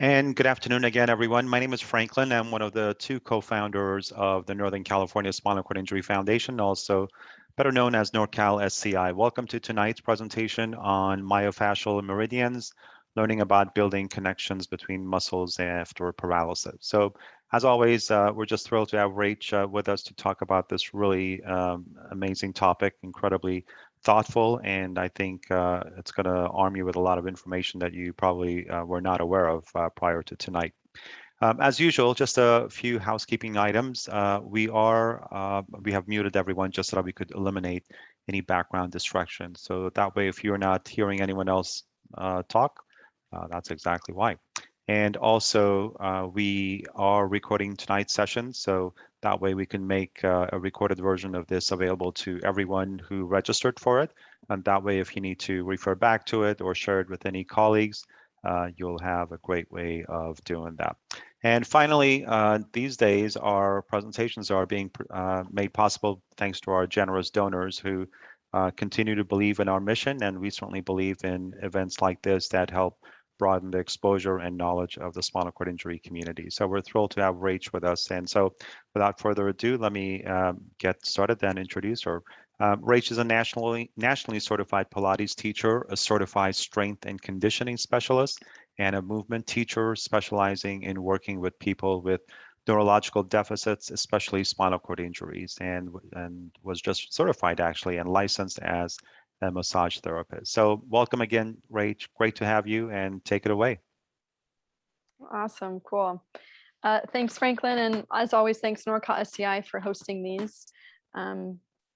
And good afternoon again, everyone. My name is Franklin. I'm one of the two co-founders of the Northern California Spinal Cord Injury Foundation, also better known as NorCal SCI. Welcome to tonight's presentation on myofascial meridians, learning about building connections between muscles after paralysis. So as always, we're just thrilled to have Rach with us to talk about this really amazing topic, incredibly thoughtful, and I think it's going to arm you with a lot of information that you probably were not aware of prior to tonight. As usual, just a few housekeeping items. We have muted everyone just so that we could eliminate any background distractions. So that way, if you're not hearing anyone else talk, that's exactly why. And also, we are recording tonight's session, so that way we can make a recorded version of this available to everyone who registered for it. And that way, if you need to refer back to it or share it with any colleagues, you'll have a great way of doing that. And finally, these days, our presentations are being made possible thanks to our generous donors who continue to believe in our mission, and we certainly believe in events like this that help broaden the exposure and knowledge of the spinal cord injury community. So we're thrilled to have Rach with us. And so without further ado, let me get started and introduce her. Rach is a nationally certified Pilates teacher, a certified strength and conditioning specialist, and a movement teacher specializing in working with people with neurological deficits, especially spinal cord injuries, and was just certified actually and licensed as a massage therapist. So welcome again, Rach. Great to have you, and take it away. Awesome, cool. Thanks, Franklin, and as always, thanks NorCal SCI for hosting these.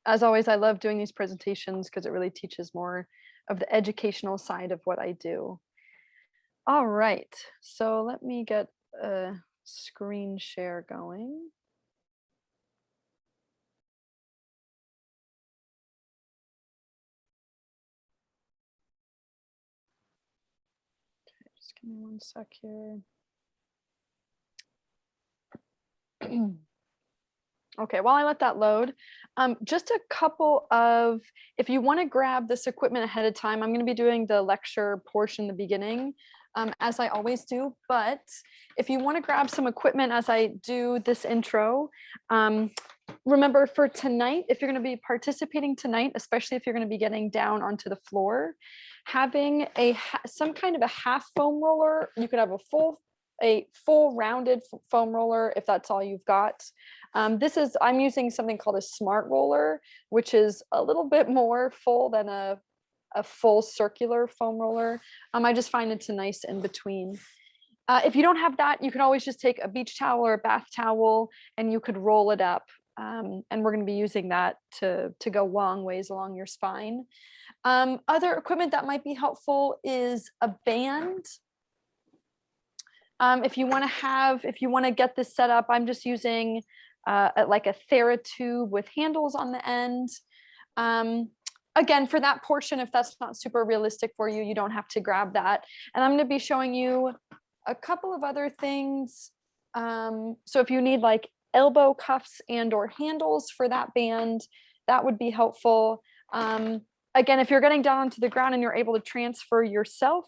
As always, I love doing these presentations because it really teaches more of the educational side of what I do. All right, so let me get a screen share going. Okay, just give me one sec here. Okay, while I let that load, just a couple of, if you want to grab this equipment ahead of time, I'm going to be doing the lecture portion in the beginning, as I always do. But if you want to grab some equipment as I do this intro, remember for tonight, if you're going to be participating tonight, especially if you're going to be getting down onto the floor, having some kind of a half foam roller, you could have a full rounded foam roller if that's all you've got. I'm using something called a smart roller, which is a little bit more full than a full circular foam roller. I just find it's a nice in between. If you don't have that, you can always just take a beach towel or a bath towel and you could roll it up. And we're going to be using that to go long ways along your spine. Other equipment that might be helpful is a band. If you want to get this set up, I'm just using like a TheraTube with handles on the end. Again, for that portion, if that's not super realistic for you, you don't have to grab that. And I'm going to be showing you a couple of other things. So if you need like elbow cuffs and or handles for that band, that would be helpful. Again, if you're getting down onto the ground and you're able to transfer yourself,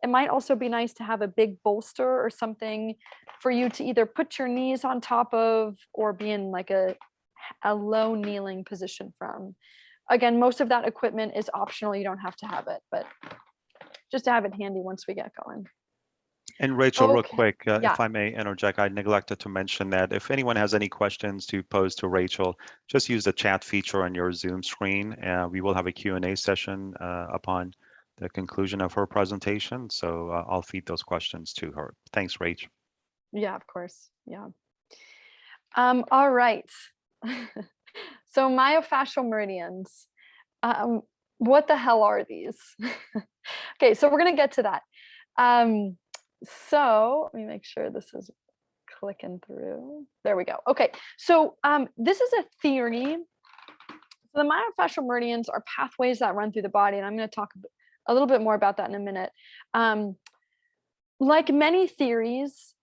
it might also be nice to have a big bolster or something for you to either put your knees on top of or be in like a low kneeling position from. Again, most of that equipment is optional. You don't have to have it, but just to have it handy once we get going. And Rachel, real Okay. quick, Yeah. if I may interject, I neglected to mention that if anyone has any questions to pose to Rachel, just use the chat feature on your Zoom screen. We will have a Q&A session upon the conclusion of her presentation. So I'll feed those questions to her. Thanks, Rach. Yeah, of course. Yeah. All right. So myofascial meridians. What the hell are these? Okay, so we're gonna get to that. So let me make sure this is clicking through. There we go. Okay, so this is a theory. So the myofascial meridians are pathways that run through the body, and I'm going to talk a little bit more about that in a minute. Like many theories,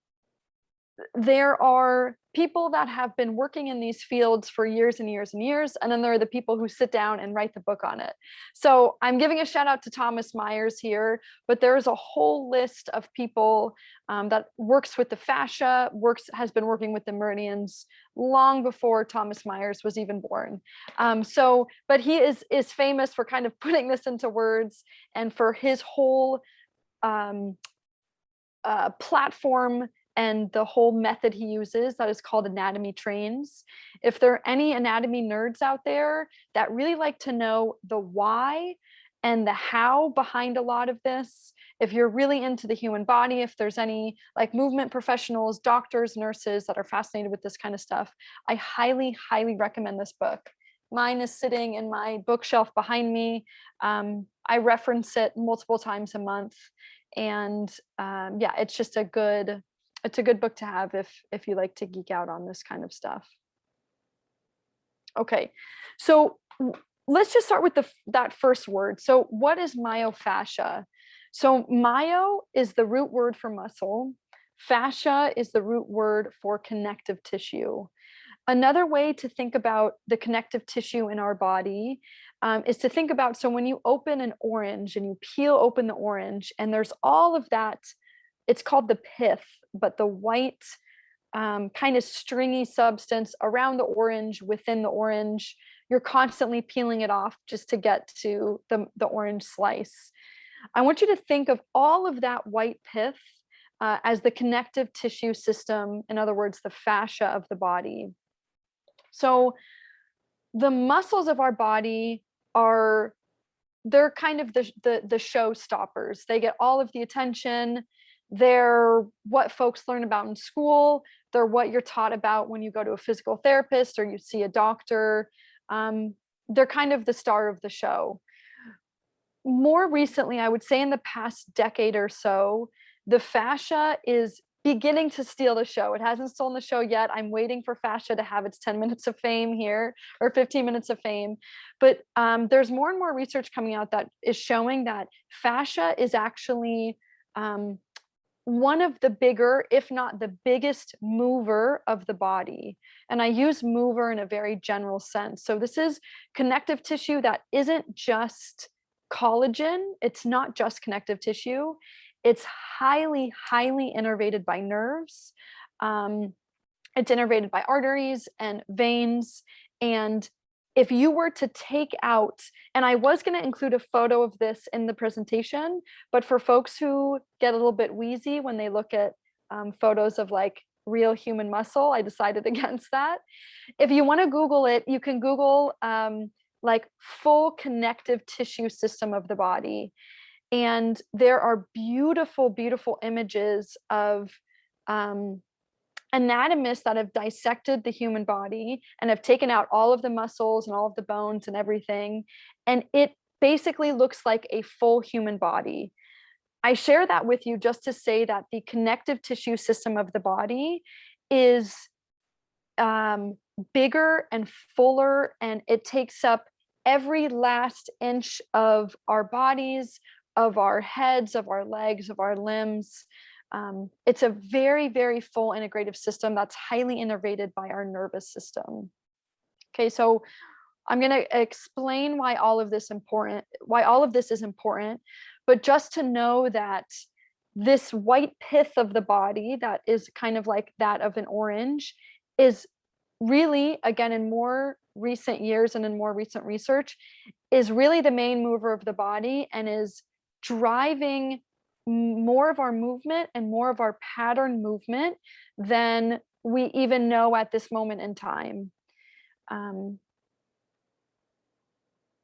there are people that have been working in these fields for years and years and years, and then there are the people who sit down and write the book on it. So I'm giving a shout out to Thomas Myers here, but there's a whole list of people that works with the fascia, has been working with the meridians long before Thomas Myers was even born. But he is famous for kind of putting this into words, and for his whole platform and the whole method he uses that is called Anatomy Trains. If there are any anatomy nerds out there that really like to know the why and the how behind a lot of this, if you're really into the human body, if there's any like movement professionals, doctors, nurses that are fascinated with this kind of stuff, I highly, highly recommend this book. Mine is sitting in my bookshelf behind me. I reference it multiple times a month. And yeah, it's just a good book to have if you like to geek out on this kind of stuff. Okay, so let's just start with that first word. So what is myofascia? So myo is the root word for muscle. Fascia is the root word for connective tissue. Another way to think about the connective tissue in our body is to think about, so when you open an orange and you peel open the orange and there's all of that, it's called the pith, but the white kind of stringy substance around the orange, within the orange, you're constantly peeling it off just to get to the orange slice. I want you to think of all of that white pith as the connective tissue system, in other words, the fascia of the body. So the muscles of our body they're kind of the show stoppers. They get all of the attention. They're what folks learn about in school. They're what you're taught about when you go to a physical therapist or you see a doctor. They're kind of the star of the show. More recently, I would say in the past decade or so, the fascia is beginning to steal the show. It hasn't stolen the show yet. I'm waiting for fascia to have its 10 minutes of fame here, or 15 minutes of fame. But there's more and more research coming out that is showing that fascia is actually one of the bigger, if not the biggest mover of the body. And I use mover in a very general sense. So this is connective tissue that isn't just collagen. It's not just connective tissue. It's highly, highly innervated by nerves. It's innervated by arteries and veins. And if you were to take out, and I was going to include a photo of this in the presentation, but for folks who get a little bit wheezy when they look at photos of like real human muscle, I decided against that. If you want to Google it, you can Google like full connective tissue system of the body. And there are beautiful, beautiful images of anatomists that have dissected the human body and have taken out all of the muscles and all of the bones and everything. And it basically looks like a full human body. I share that with you just to say that the connective tissue system of the body is bigger and fuller, and it takes up every last inch of our bodies, of our heads, of our legs, of our limbs. It's a very, very full integrative system that's highly innervated by our nervous system. Okay, so I'm going to explain why all of this is important, but just to know that this white pith of the body that is kind of like that of an orange is really, again, in more recent years and in more recent research, is really the main mover of the body and is driving more of our movement and more of our pattern movement than we even know at this moment in time.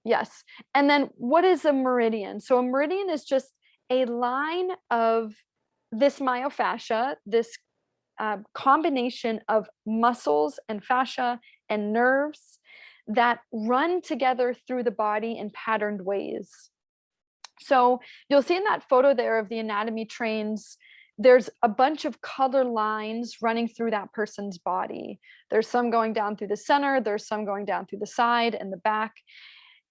Yes. And then what is a meridian? So a meridian is just a line of this myofascia, this combination of muscles and fascia and nerves that run together through the body in patterned ways. So you'll see in that photo there of the anatomy trains, there's a bunch of color lines running through that person's body. There's some going down through the center, there's some going down through the side and the back.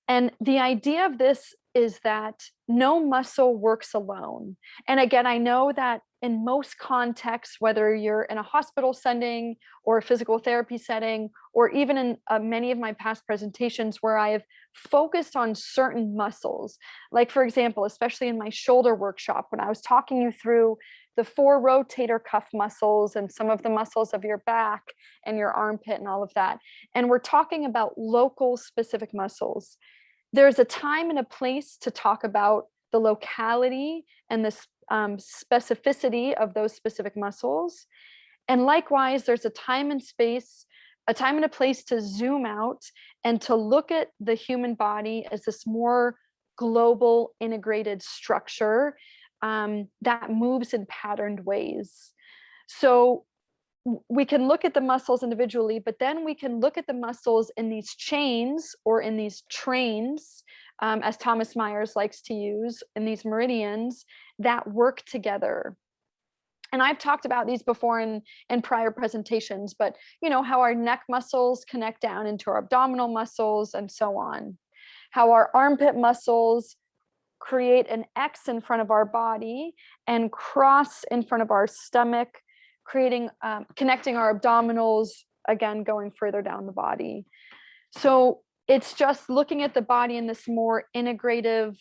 And the idea of this is that no muscle works alone. And again, I know that in most contexts, whether you're in a hospital setting or a physical therapy setting, or even in many of my past presentations where I have focused on certain muscles, like for example, especially in my shoulder workshop, when I was talking you through the 4 rotator cuff muscles and some of the muscles of your back and your armpit and all of that. And we're talking about local specific muscles. There's a time and a place to talk about the locality and the specificity of those specific muscles. And likewise, there's a time and space, a time and a place to zoom out and to look at the human body as this more global integrated structure that moves in patterned ways. So we can look at the muscles individually, but then we can look at the muscles in these chains or in these trains, as Thomas Myers likes to use, in these meridians that work together. And I've talked about these before in prior presentations, but you know, how our neck muscles connect down into our abdominal muscles and so on. How our armpit muscles create an X in front of our body and cross in front of our stomach, creating, connecting our abdominals, again, going further down the body. So it's just looking at the body in this more integrative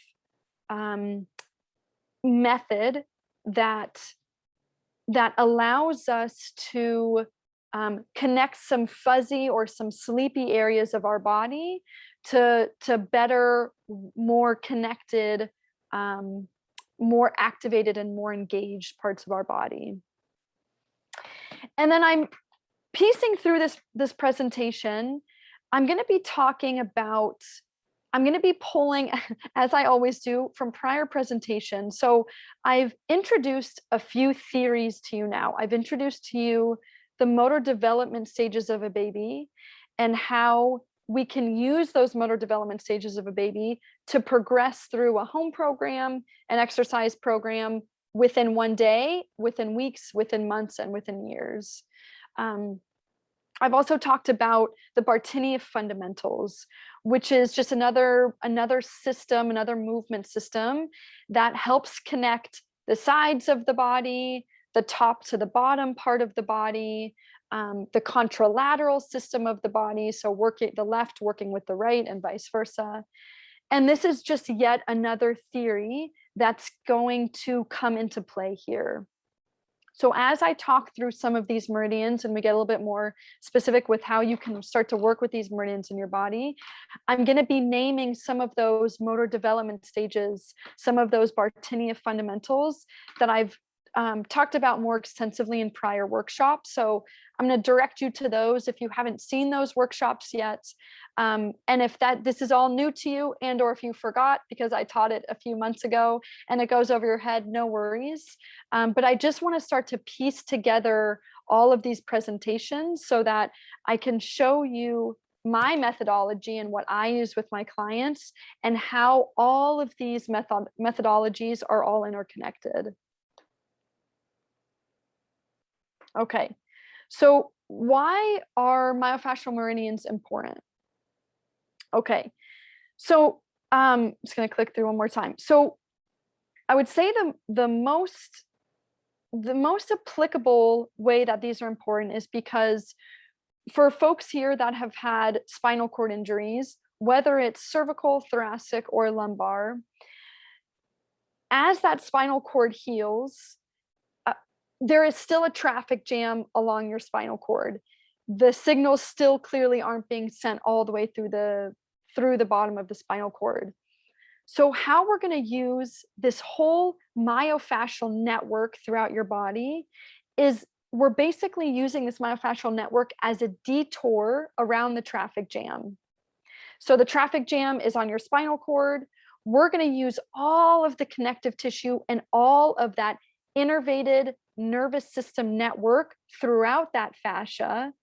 method that allows us to connect some fuzzy or some sleepy areas of our body to better, more connected, more activated and more engaged parts of our body. And then I'm piecing through this presentation. I'm going to be talking about, I'm going to be pulling, as I always do, from prior presentations. So I've introduced a few theories to you now. I've introduced to you the motor development stages of a baby and how we can use those motor development stages of a baby to progress through a home program, an exercise program within one day, within weeks, within months, and within years. I've also talked about the Bartini fundamentals, which is just another system, another movement system that helps connect the sides of the body, the top to the bottom part of the body, the contralateral system of the body, so working the left working with the right and vice versa. And this is just yet another theory that's going to come into play here. So as I talk through some of these meridians and we get a little bit more specific with how you can start to work with these meridians in your body, I'm going to be naming some of those motor development stages, some of those Bartini fundamentals that I've talked about more extensively in prior workshops. So I'm going to direct you to those if you haven't seen those workshops yet. And if this is all new to you, and or if you forgot because I taught it a few months ago and it goes over your head, no worries. But I just want to start to piece together all of these presentations so that I can show you my methodology and what I use with my clients and how all of these methodologies are all interconnected. Okay, so why are myofascial meridians important? Okay, so I'm just going to click through one more time. So I would say the most applicable way that these are important is because for folks here that have had spinal cord injuries, whether it's cervical, thoracic, or lumbar, as that spinal cord heals, there is still a traffic jam along your spinal cord. The signals still clearly aren't being sent all the way through the bottom of the spinal cord. So how we're going to use this whole myofascial network throughout your body is we're basically using this myofascial network as a detour around the traffic jam. So the traffic jam is on your spinal cord. We're going to use all of the connective tissue and all of that innervated nervous system network throughout that fascia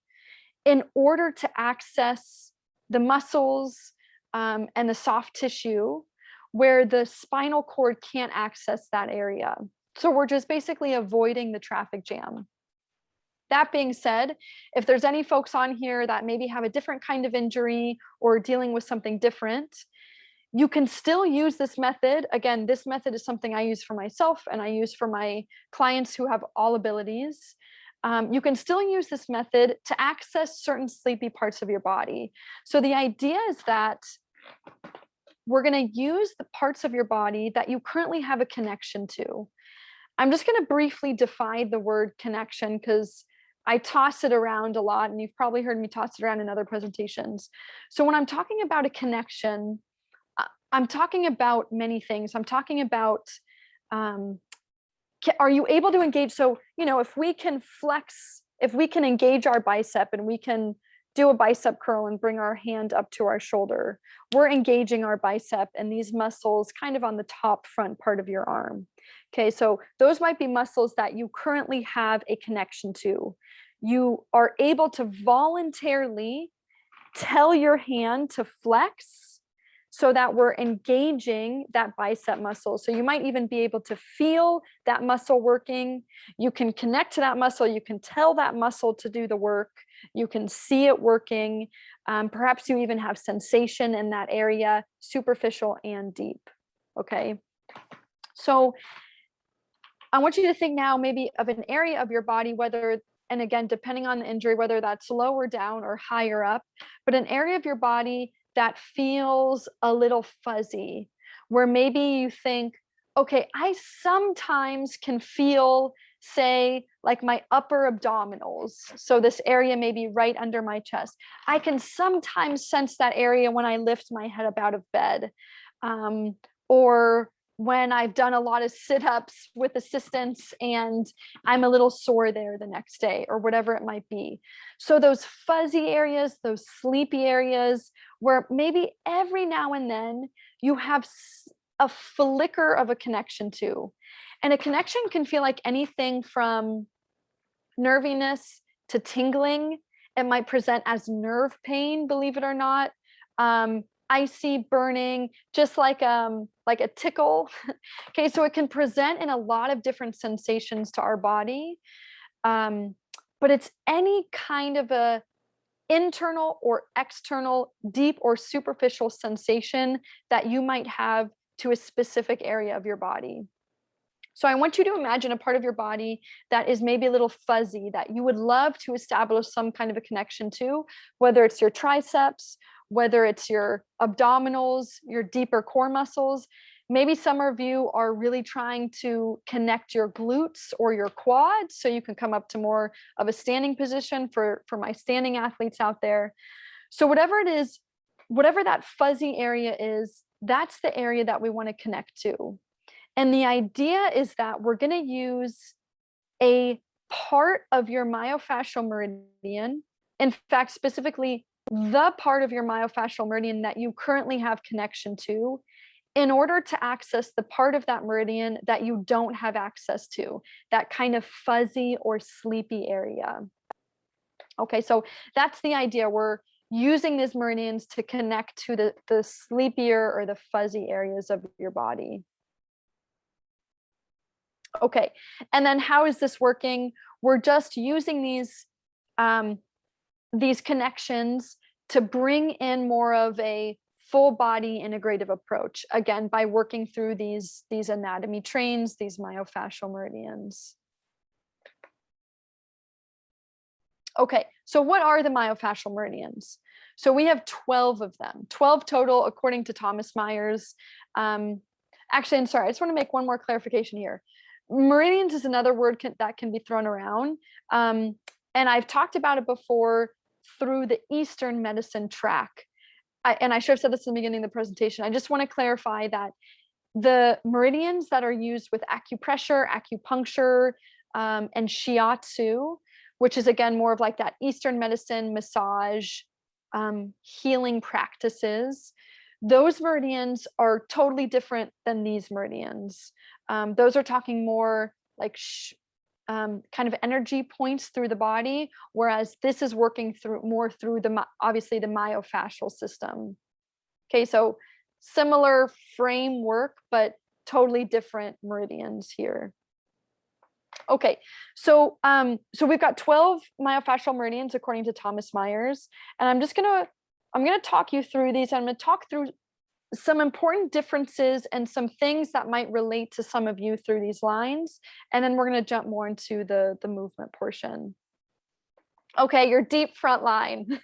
in order to access the muscles and the soft tissue where the spinal cord can't access that area. So we're just basically avoiding the traffic jam. That being said, if there's any folks on here that maybe have a different kind of injury or dealing with something different, You can still use this method. Again, this method is something I use for myself and I use for my clients who have all abilities. You can still use this method to access certain sleepy parts of your body. So the idea is that we're going to use the parts of your body that you currently have a connection to. I'm just going to briefly define the word connection because I toss it around a lot, and you've probably heard me toss it around in other presentations. So when I'm talking about a connection, I'm talking about many things. I'm talking about, are you able to engage? So, if we can flex, if we can engage our bicep and we can do a bicep curl and bring our hand up to our shoulder, we're engaging our bicep and these muscles kind of on the top front part of your arm. Okay, so those might be muscles that you currently have a connection to. You are able to voluntarily tell your hand to flex so that we're engaging that bicep muscle. So you might even be able to feel that muscle working. You can connect to that muscle. You can tell that muscle to do the work. You can see it working. Perhaps you even have sensation in that area, superficial and deep. Okay. So I want you to think now maybe of an area of your body, whether, and again, depending on the injury, whether that's lower down or higher up, but an area of your body that feels a little fuzzy, where maybe you think, okay, I sometimes can feel, say, like my upper abdominals. So this area may be right under my chest. I can sometimes sense that area when I lift my head up out of bed, or when I've done a lot of sit-ups with assistants and I'm a little sore there the next day, or whatever it might be. So those fuzzy areas, those sleepy areas where maybe every now and then you have a flicker of a connection to. And a connection can feel like anything from nerviness to tingling. It might present as nerve pain, believe it or not. Icy, burning, just like a tickle. Okay, so it can present in a lot of different sensations to our body, but it's any kind of a internal or external, deep or superficial sensation that you might have to a specific area of your body. So I want you to imagine a part of your body that is maybe a little fuzzy, that you would love to establish some kind of a connection to, whether it's your triceps, whether it's your abdominals, your deeper core muscles. Maybe some of you are really trying to connect your glutes or your quads, so you can come up to more of a standing position for my standing athletes out there. So whatever it is, whatever that fuzzy area is, that's the area that we want to connect to. And the idea is that we're going to use a part of your myofascial meridian, in fact, specifically the part of your myofascial meridian that you currently have connection to, in order to access the part of that meridian that you don't have access to, that kind of fuzzy or sleepy area. Okay, so that's the idea. We're using these meridians to connect to the sleepier or the fuzzy areas of your body. Okay, and then how is this working? We're just using these connections to bring in more of a full body integrative approach, again, by working through these anatomy trains, these myofascial meridians. Okay, so what are the myofascial meridians? So we have 12 of them, 12 total, according to Thomas Myers. Actually, I'm sorry, I just want to make one more clarification here. Meridians is another word that can be thrown around. And I've talked about it before through the Eastern medicine track. And I should have said this in the beginning of the presentation. I just want to clarify that the meridians that are used with acupressure, acupuncture, and shiatsu, which is again more of like that Eastern medicine massage, healing practices, those meridians are totally different than these meridians. Those are talking more like kind of energy points through the body, whereas this is working more through obviously the myofascial system. Okay, so similar framework, but totally different meridians here. Okay, so we've got 12 myofascial meridians according to Thomas Myers, and I'm gonna talk you through these. I'm gonna talk through some important differences and some things that might relate to some of you through these lines. And then we're going to jump more into the movement portion. Okay, your deep front line.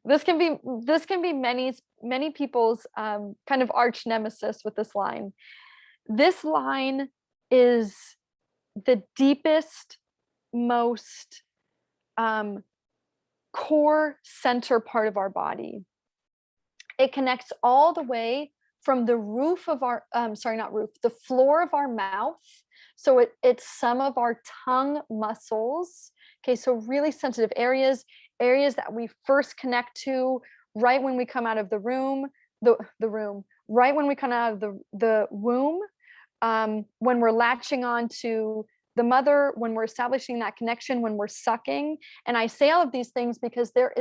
This can be many people's kind of arch nemesis with this line. This line is the deepest, most core center part of our body. It connects all the way from the roof of our, the floor of our mouth. So it's some of our tongue muscles. Okay, so really sensitive areas that we first connect to right when we come out of the room, right when we come out of the womb, when we're latching on to the mother, when we're establishing that connection, when we're sucking. And I say all of these things because there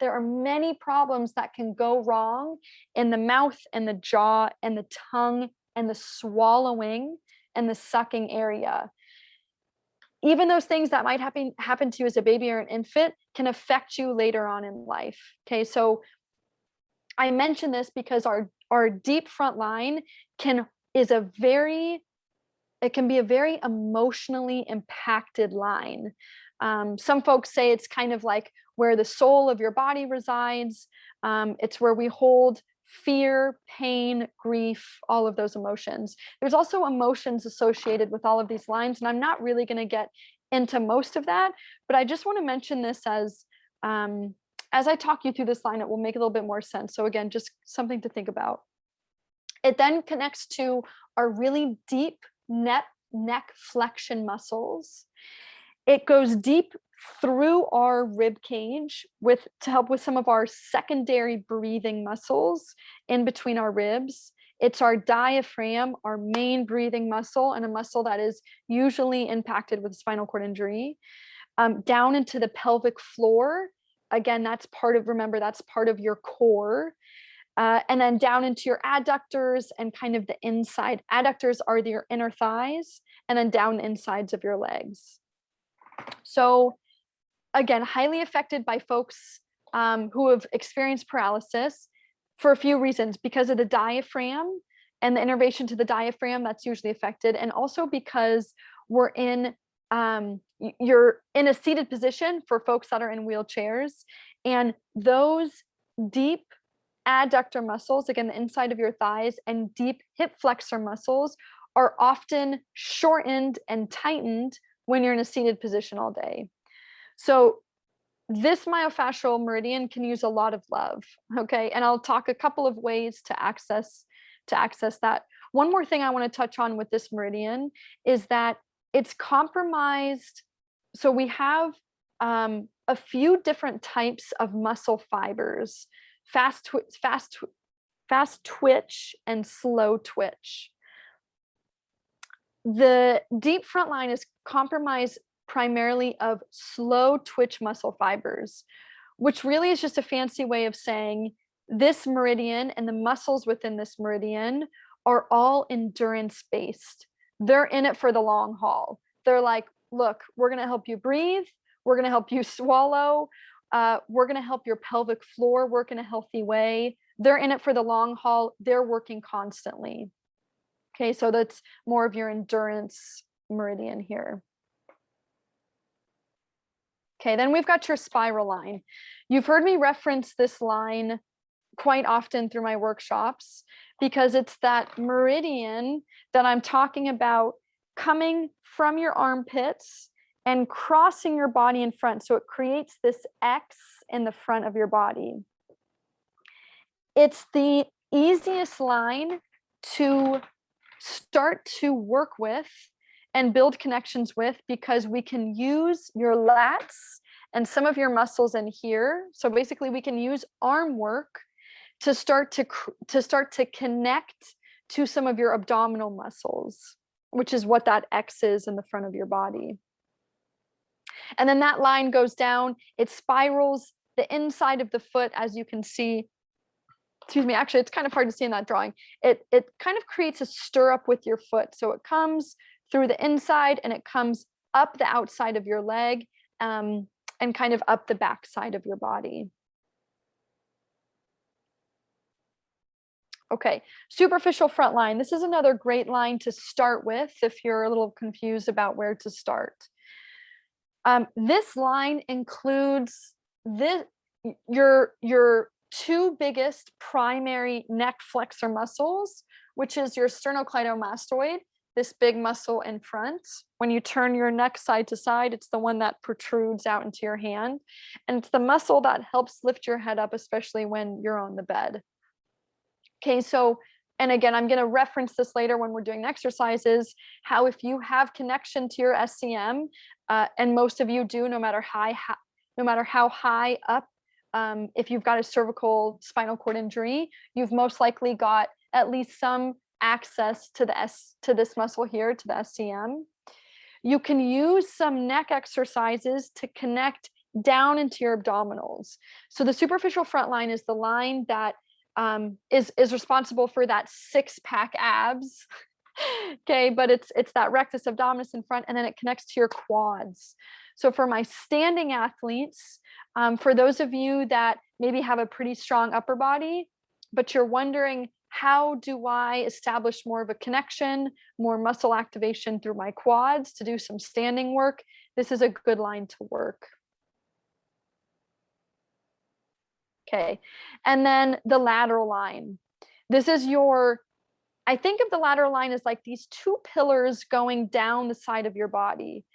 are many problems that can go wrong in the mouth and the jaw and the tongue and the swallowing and the sucking area. Even those things that might happen to you as a baby or an infant can affect you later on in life. Okay, so I mention this because our deep front line can be a very emotionally impacted line. Some folks say it's kind of like where the soul of your body resides. It's where we hold fear, pain, grief, all of those emotions. There's also emotions associated with all of these lines, and I'm not really going to get into most of that, but I just want to mention this as I talk you through this line, it will make a little bit more sense. So again, just something to think about. It then connects to our really deep neck flexion muscles. It goes deep through our rib cage to help with some of our secondary breathing muscles in between our ribs. It's our diaphragm, our main breathing muscle, and a muscle that is usually impacted with spinal cord injury. Down into the pelvic floor. Again, that's part of your core. And then down into your adductors and kind of the inside. Adductors are your inner thighs, and then down the insides of your legs. So again, highly affected by folks who have experienced paralysis for a few reasons, because of the diaphragm and the innervation to the diaphragm that's usually affected, and also because you're in a seated position for folks that are in wheelchairs, and those deep adductor muscles, again, the inside of your thighs, and deep hip flexor muscles are often shortened and tightened when you're in a seated position all day. So this myofascial meridian can use a lot of love, okay? And I'll talk a couple of ways to access that. One more thing I want to touch on with this meridian is that it's compromised. So we have a few different types of muscle fibers: fast twitch and slow twitch. The deep front line is compromised primarily of slow twitch muscle fibers, which really is just a fancy way of saying this meridian and the muscles within this meridian are all endurance based. They're in it for the long haul. They're like, look, we're going to help you breathe. We're going to help you swallow. We're going to help your pelvic floor work in a healthy way. They're in it for the long haul. They're working constantly. Okay, so that's more of your endurance meridian here. Okay, then we've got your spiral line. You've heard me reference this line quite often through my workshops because it's that meridian that I'm talking about coming from your armpits and crossing your body in front. So it creates this X in the front of your body. It's the easiest line to start to work with and build connections with, because we can use your lats and some of your muscles in here. So basically we can use arm work to start to connect to some of your abdominal muscles, which is what that X is in the front of your body. And then that line goes down, it spirals the inside of the foot, as you can see. Excuse me, actually, it's kind of hard to see in that drawing. It kind of creates a stirrup with your foot. So it comes through the inside and it comes up the outside of your leg and kind of up the back side of your body. Okay, superficial front line. This is another great line to start with if you're a little confused about where to start. This line includes your two biggest primary neck flexor muscles, which is your sternocleidomastoid, this big muscle in front. When you turn your neck side to side, it's the one that protrudes out into your hand. And it's the muscle that helps lift your head up, especially when you're on the bed. Okay, so, and again, I'm going to reference this later when we're doing exercises, how if you have connection to your SCM, and most of you do, no matter how high up, if you've got a cervical spinal cord injury, you've most likely got at least some access to this muscle here, to the SCM. You can use some neck exercises to connect down into your abdominals. So the superficial front line is the line that is responsible for that six-pack abs. Okay, but it's that rectus abdominis in front, and then it connects to your quads. So for my standing athletes, for those of you that maybe have a pretty strong upper body, but you're wondering, how do I establish more of a connection, more muscle activation through my quads to do some standing work? This is a good line to work. Okay, and then the lateral line. This is I think of the lateral line as like these two pillars going down the side of your body.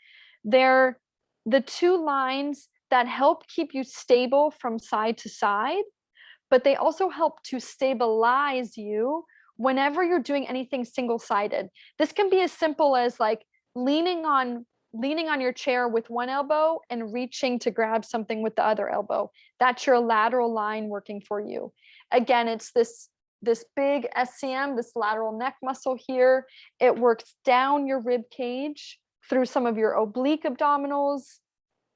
They're the two lines that help keep you stable from side to side, but they also help to stabilize you whenever you're doing anything single-sided. This can be as simple as like leaning on your chair with one elbow and reaching to grab something with the other elbow. That's your lateral line working for you. Again, it's this big SCM, this lateral neck muscle here. It works down your rib cage through some of your oblique abdominals.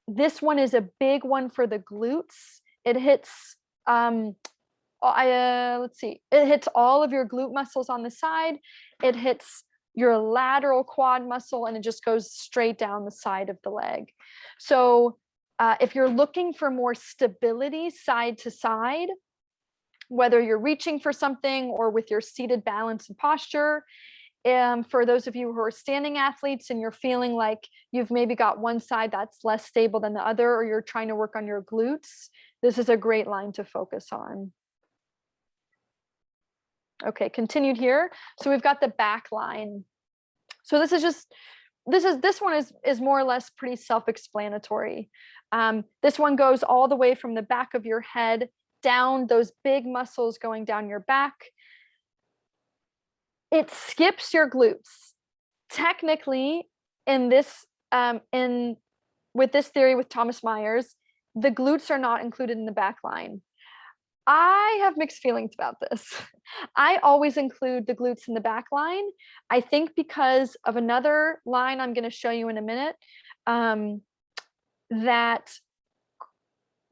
This one is a big one for the glutes. It hits let's see, it hits all of your glute muscles on the side. It hits your lateral quad muscle, and it just goes straight down the side of the leg. So if you're looking for more stability side to side, whether you're reaching for something or with your seated balance and posture, for those of you who are standing athletes and you're feeling like you've maybe got one side that's less stable than the other, or you're trying to work on your glutes, this is a great line to focus on. Okay, continued here. So we've got the back line. So this one is more or less pretty self-explanatory. This one goes all the way from the back of your head down, those big muscles going down your back. It skips your glutes. Technically, with this theory with Thomas Myers, the glutes are not included in the back line. I have mixed feelings about this. I always include the glutes in the back line. I think because of another line I'm going to show you in a minute,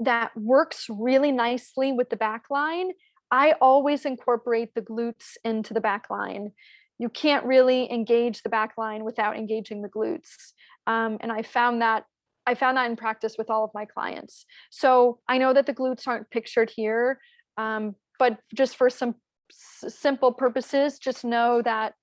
that works really nicely with the back line. I always incorporate the glutes into the back line. You can't really engage the back line without engaging the glutes. And I found that in practice with all of my clients. So I know that the glutes aren't pictured here, but just for some simple purposes, just know that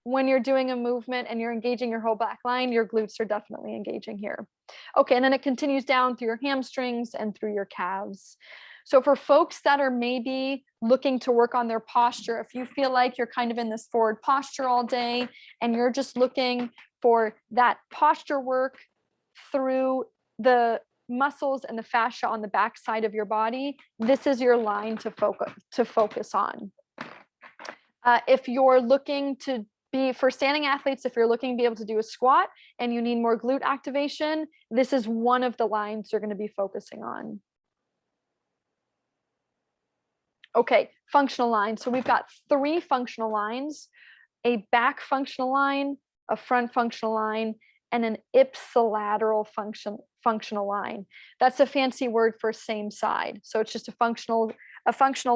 when you're doing a movement and you're engaging your whole back line, your glutes are definitely engaging here. Okay, and then it continues down through your hamstrings and through your calves. So for folks that are maybe looking to work on their posture, if you feel like you're kind of in this forward posture all day and you're just looking for that posture work through the muscles and the fascia on the back side of your body, this is your line to focus on. If you're looking to be, for standing athletes, if you're looking to be able to do a squat and you need more glute activation, this is one of the lines you're going to be focusing on. Okay, functional lines. So we've got 3 functional lines: a back functional line, a front functional line, and an ipsilateral functional line. That's a fancy word for same side. So it's just a functional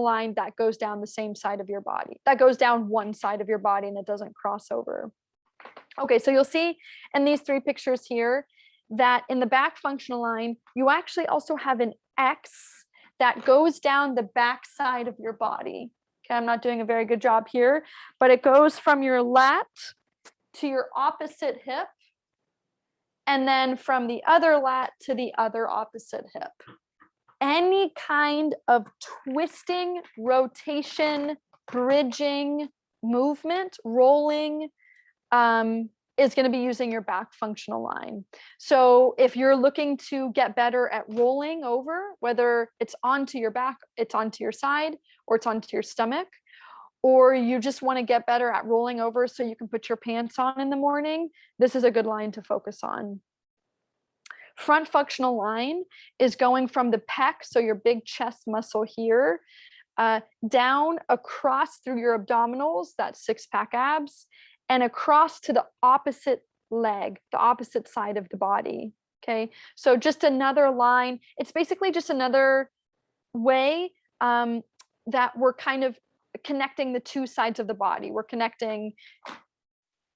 line that goes down the same side of your body, that goes down one side of your body, and it doesn't cross over. Okay, so you'll see in these 3 pictures here that in the back functional line, you actually also have an X that goes down the back side of your body. Okay, I'm not doing a very good job here, but it goes from your lat to your opposite hip, and then from the other lat to the other opposite hip. Any kind of twisting, rotation, bridging, movement, rolling, is going to be using your back functional line. So if you're looking to get better at rolling over, whether it's onto your back, it's onto your side, or it's onto your stomach, or you just want to get better at rolling over so you can put your pants on in the morning, this is a good line to focus on. Front functional line is going from the pec, so your big chest muscle here, down across through your abdominals, that six-pack abs, and across to the opposite leg, the opposite side of the body. Okay, so just another line. It's basically just another way that we're kind of connecting the two sides of the body. We're connecting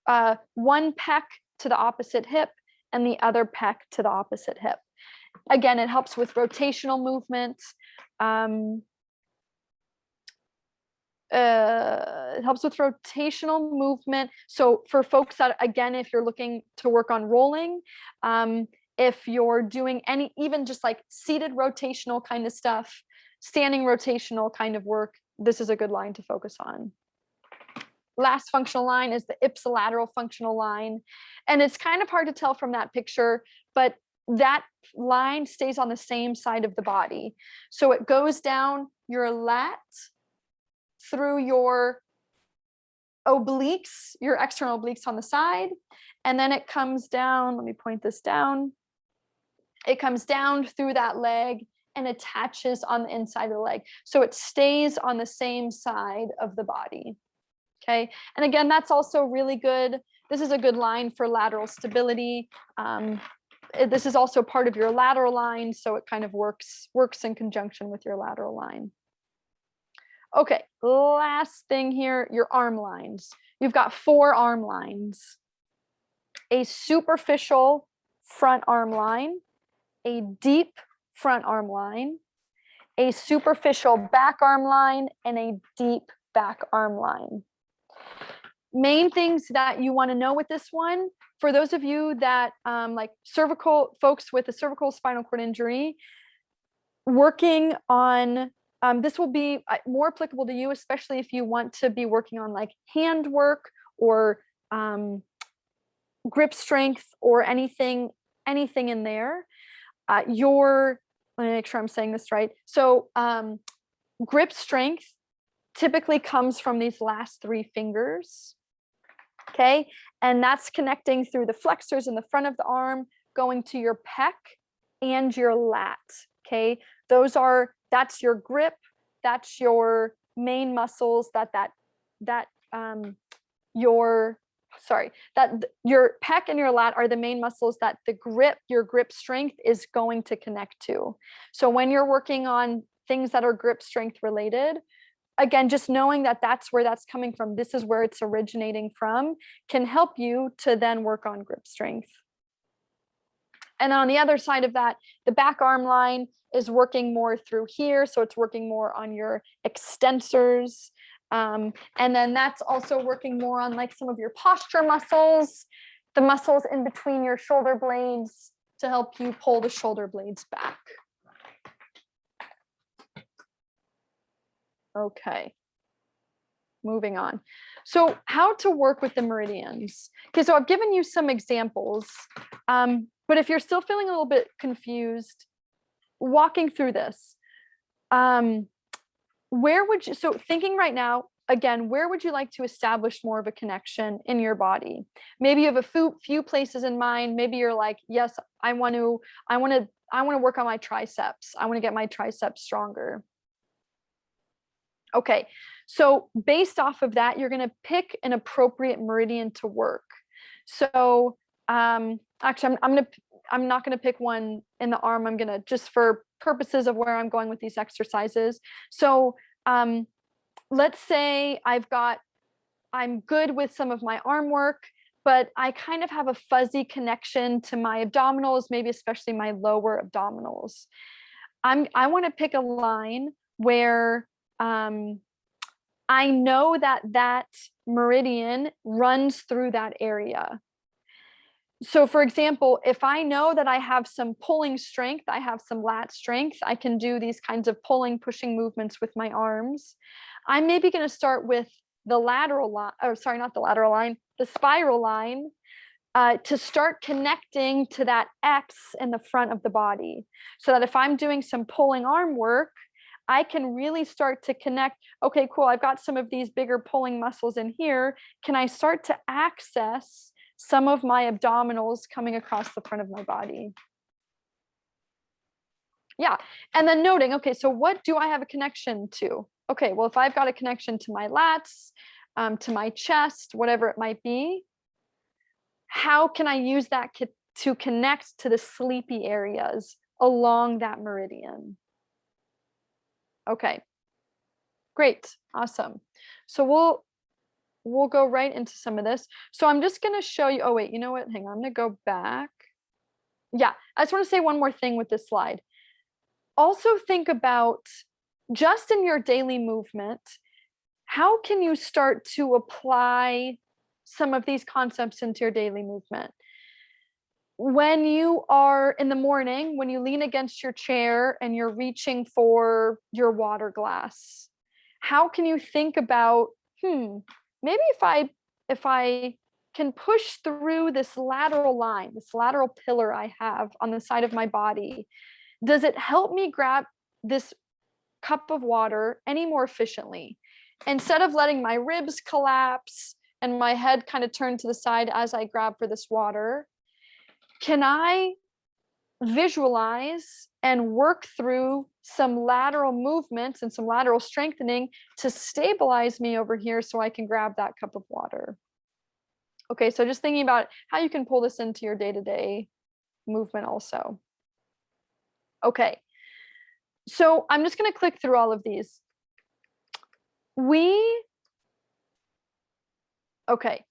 one pec to the opposite hip and the other pec to the opposite hip. Again, it helps with rotational movements. It helps with rotational movement. So for folks that, again, if you're looking to work on rolling, if you're doing any, even just like seated rotational kind of stuff, standing rotational kind of work, this is a good line to focus on. Last functional line is the ipsilateral functional line. And it's kind of hard to tell from that picture, but that line stays on the same side of the body. So it goes down your lat through your obliques, your external obliques on the side, and then it comes down, let me point this down, it comes down through that leg and attaches on the inside of the leg. So it stays on the same side of the body. Okay, and again, that's also really good. This is a good line for lateral stability. This is also part of your lateral line, so it kind of works in conjunction with your lateral line. Okay, last thing here, your arm lines. You've got 4 arm lines. A superficial front arm line, a deep front arm line, a superficial back arm line, and a deep back arm line. Main things that you want to know with this one, for those of you that like cervical folks with a cervical spinal cord injury, working on this will be more applicable to you, especially if you want to be working on like hand work or grip strength or anything in there. Let me make sure I'm saying this right. So grip strength typically comes from these last 3 fingers. Okay, and that's connecting through the flexors in the front of the arm, going to your pec and your lat. Okay, that's your grip, that's your main muscles your pec and your lat are the main muscles that your grip strength is going to connect to. So when you're working on things that are grip strength related, again, just knowing that that's where that's coming from, this is where it's originating from, can help you to then work on grip strength. And on the other side of that, the back arm line is working more through here. So it's working more on your extensors. And then that's also working more on like some of your posture muscles, the muscles in between your shoulder blades to help you pull the shoulder blades back. Okay, moving on. So how to work with the meridians. Okay, so I've given you some examples, but if you're still feeling a little bit confused, walking through this, so thinking right now, again, where would you like to establish more of a connection in your body? Maybe you have a few places in mind. Maybe you're like, yes, I want to work on my triceps. I want to get my triceps stronger. Okay, so based off of that, you're going to pick an appropriate meridian to work. So actually, I'm not going to pick one in the arm. I'm going to, just for purposes of where I'm going with these exercises. So let's say I'm good with some of my arm work, but I kind of have a fuzzy connection to my abdominals, maybe especially my lower abdominals. I want to pick a line where I know that that meridian runs through that area. So for example, if I know that I have some pulling strength, I have some lat strength, I can do these kinds of pulling, pushing movements with my arms. I'm maybe going to start with the lateral line, or sorry, not the lateral line, the spiral line, to start connecting to that X in the front of the body. So that if I'm doing some pulling arm work, I can really start to connect. Okay, cool. I've got some of these bigger pulling muscles in here. Can I start to access some of my abdominals coming across the front of my body? Yeah. And then noting, okay, so what do I have a connection to? Okay, well, if I've got a connection to my lats, to my chest, whatever it might be, how can I use that to connect to the sleepy areas along that meridian? Okay, great, awesome. So we'll go right into some of this. So I'm just going to show you. Oh wait, you know what? Hang on, I'm going to go back. Yeah, I just want to say one more thing with this slide. Also think about, just in your daily movement, how can you start to apply some of these concepts into your daily movement? When you are in the morning, when you lean against your chair and you're reaching for your water glass, how can you think about, maybe if I can push through this lateral line, this lateral pillar I have on the side of my body, does it help me grab this cup of water any more efficiently? Instead of letting my ribs collapse and my head kind of turn to the side as I grab for this water, can I visualize and work through some lateral movements and some lateral strengthening to stabilize me over here so I can grab that cup of water? Okay, so just thinking about how you can pull this into your day-to-day movement also. Okay, so I'm just going to click through all of these. Okay.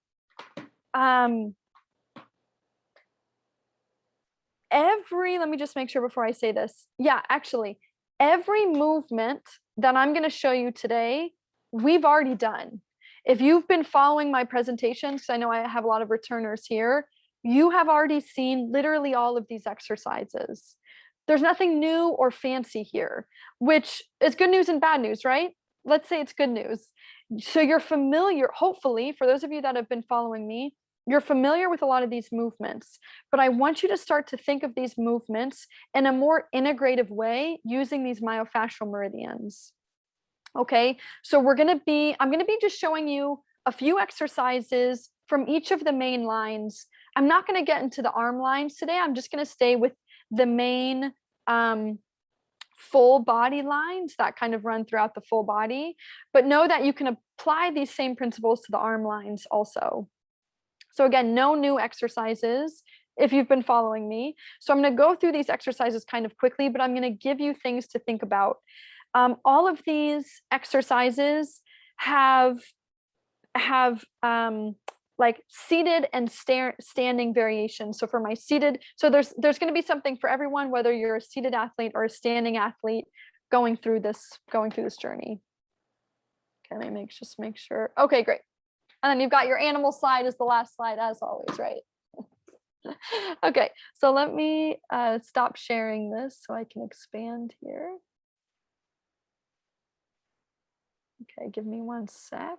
Let me just make sure before I say this. Yeah, actually, every movement that I'm going to show you today, we've already done. If you've been following my presentations, because I know I have a lot of returners here, you have already seen literally all of these exercises. There's nothing new or fancy here, which is good news and bad news, right? Let's say it's good news. So you're familiar, hopefully, for those of you that have been following me, you're familiar with a lot of these movements, but I want you to start to think of these movements in a more integrative way using these myofascial meridians. Okay, so I'm going to be just showing you a few exercises from each of the main lines. I'm not going to get into the arm lines today. I'm just going to stay with the main full body lines that kind of run throughout the full body, but know that you can apply these same principles to the arm lines also. So again, no new exercises if you've been following me. So I'm going to go through these exercises kind of quickly, but I'm going to give you things to think about. All of these exercises have like seated and standing variations. So for my seated, so there's going to be something for everyone, whether you're a seated athlete or a standing athlete going through this journey. Okay, let me just make sure. Okay, great. And then you've got your animal slide as the last slide, as always, right? Okay, so let me stop sharing this so I can expand here. Okay, give me one sec.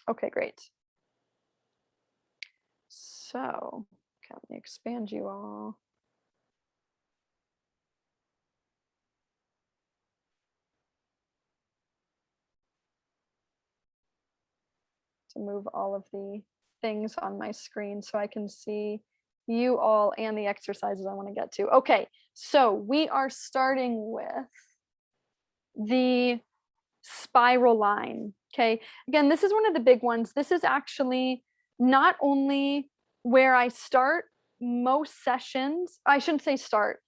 Okay, great. So, okay, let me expand you all. To move all of the things on my screen so I can see you all and the exercises I want to get to. Okay, so we are starting with the spiral line. Okay, again, this is one of the big ones. This is actually not only where I start most sessions, I shouldn't say start,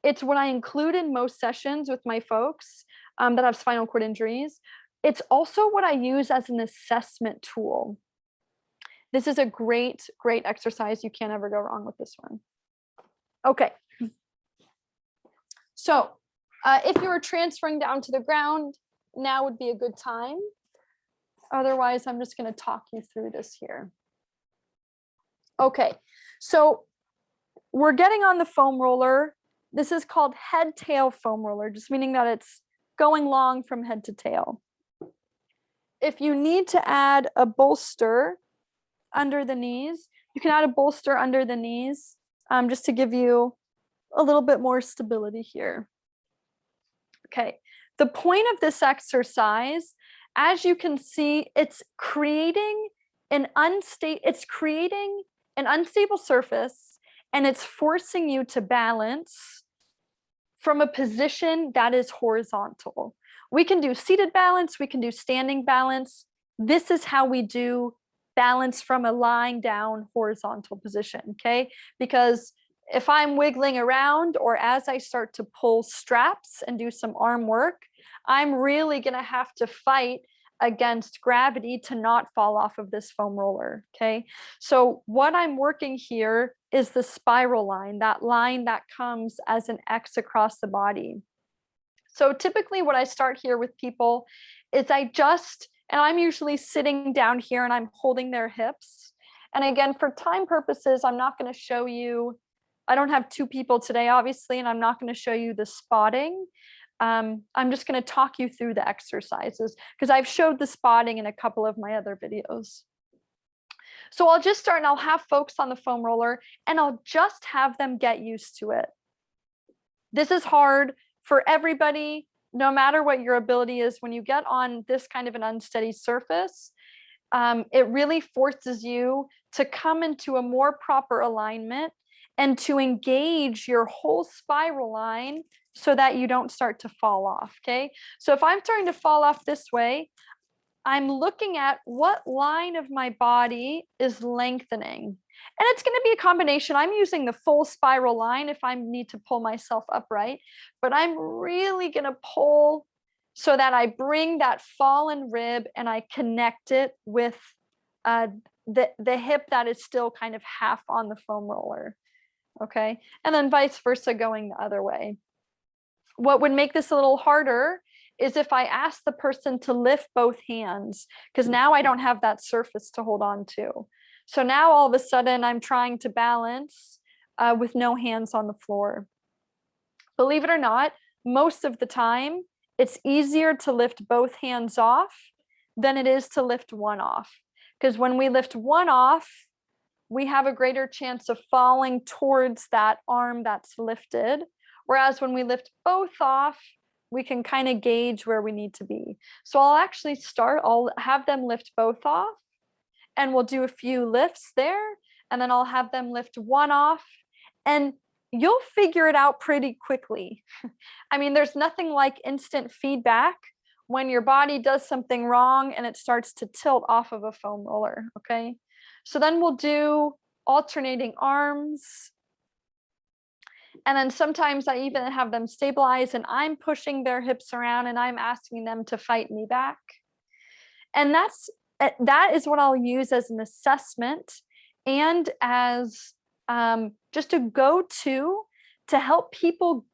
it's what I include in most sessions with my folks that have spinal cord injuries. It's also what I use as an assessment tool. This is a great exercise. You can't ever go wrong with this one. Okay. So if you were transferring down to the ground, now would be a good time. Otherwise, I'm just going to talk you through this here. Okay, so we're getting on the foam roller. This is called head-tail foam roller, just meaning that it's going long from head to tail. If you need to add a bolster under the knees, you can add a bolster under the knees just to give you a little bit more stability here. Okay, the point of this exercise, as you can see, it's creating an unstable surface, and it's forcing you to balance from a position that is horizontal. We can do seated balance, we can do standing balance. This is how we do balance from a lying down horizontal position, okay? Because if I'm wiggling around, or as I start to pull straps and do some arm work, I'm really gonna have to fight against gravity to not fall off of this foam roller, okay? So what I'm working here is the spiral line that comes as an X across the body. So typically what I start here with people is and I'm usually sitting down here and I'm holding their hips. And again, for time purposes, I'm not going to show you, I don't have two people today, obviously, and I'm not going to show you the spotting. I'm just going to talk you through the exercises because I've showed the spotting in a couple of my other videos. So I'll just start and I'll have folks on the foam roller and I'll just have them get used to it. This is hard for everybody, no matter what your ability is. When you get on this kind of an unsteady surface, it really forces you to come into a more proper alignment and to engage your whole spiral line so that you don't start to fall off, okay? So if I'm starting to fall off this way, I'm looking at what line of my body is lengthening. And it's going to be a combination. I'm using the full spiral line if I need to pull myself upright, but I'm really going to pull so that I bring that fallen rib and I connect it with the hip that is still kind of half on the foam roller. Okay. And then vice versa going the other way. What would make this a little harder is if I ask the person to lift both hands, because now I don't have that surface to hold on to. So now all of a sudden I'm trying to balance with no hands on the floor. Believe it or not, most of the time, it's easier to lift both hands off than it is to lift one off. Because when we lift one off, we have a greater chance of falling towards that arm that's lifted. Whereas when we lift both off, we can kind of gauge where we need to be. So I'll have them lift both off and we'll do a few lifts there. And then I'll have them lift one off and you'll figure it out pretty quickly. I mean, there's nothing like instant feedback when your body does something wrong and it starts to tilt off of a foam roller, okay? So then we'll do alternating arms. And then sometimes I even have them stabilize and I'm pushing their hips around and I'm asking them to fight me back. And that is what I'll use as an assessment and as just a go-to to help people.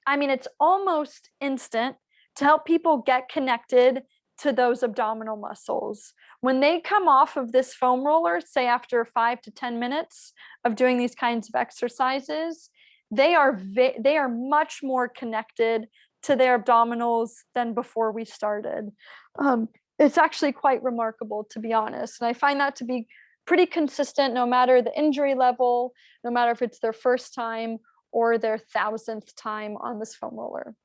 I mean, it's almost instant to help people get connected to those abdominal muscles. When they come off of this foam roller, say after 5 to 10 minutes of doing these kinds of exercises, they are much more connected to their abdominals than before we started. It's actually quite remarkable, to be honest. And I find that to be pretty consistent, no matter the injury level, no matter if it's their first time or their 1000th time on this foam roller.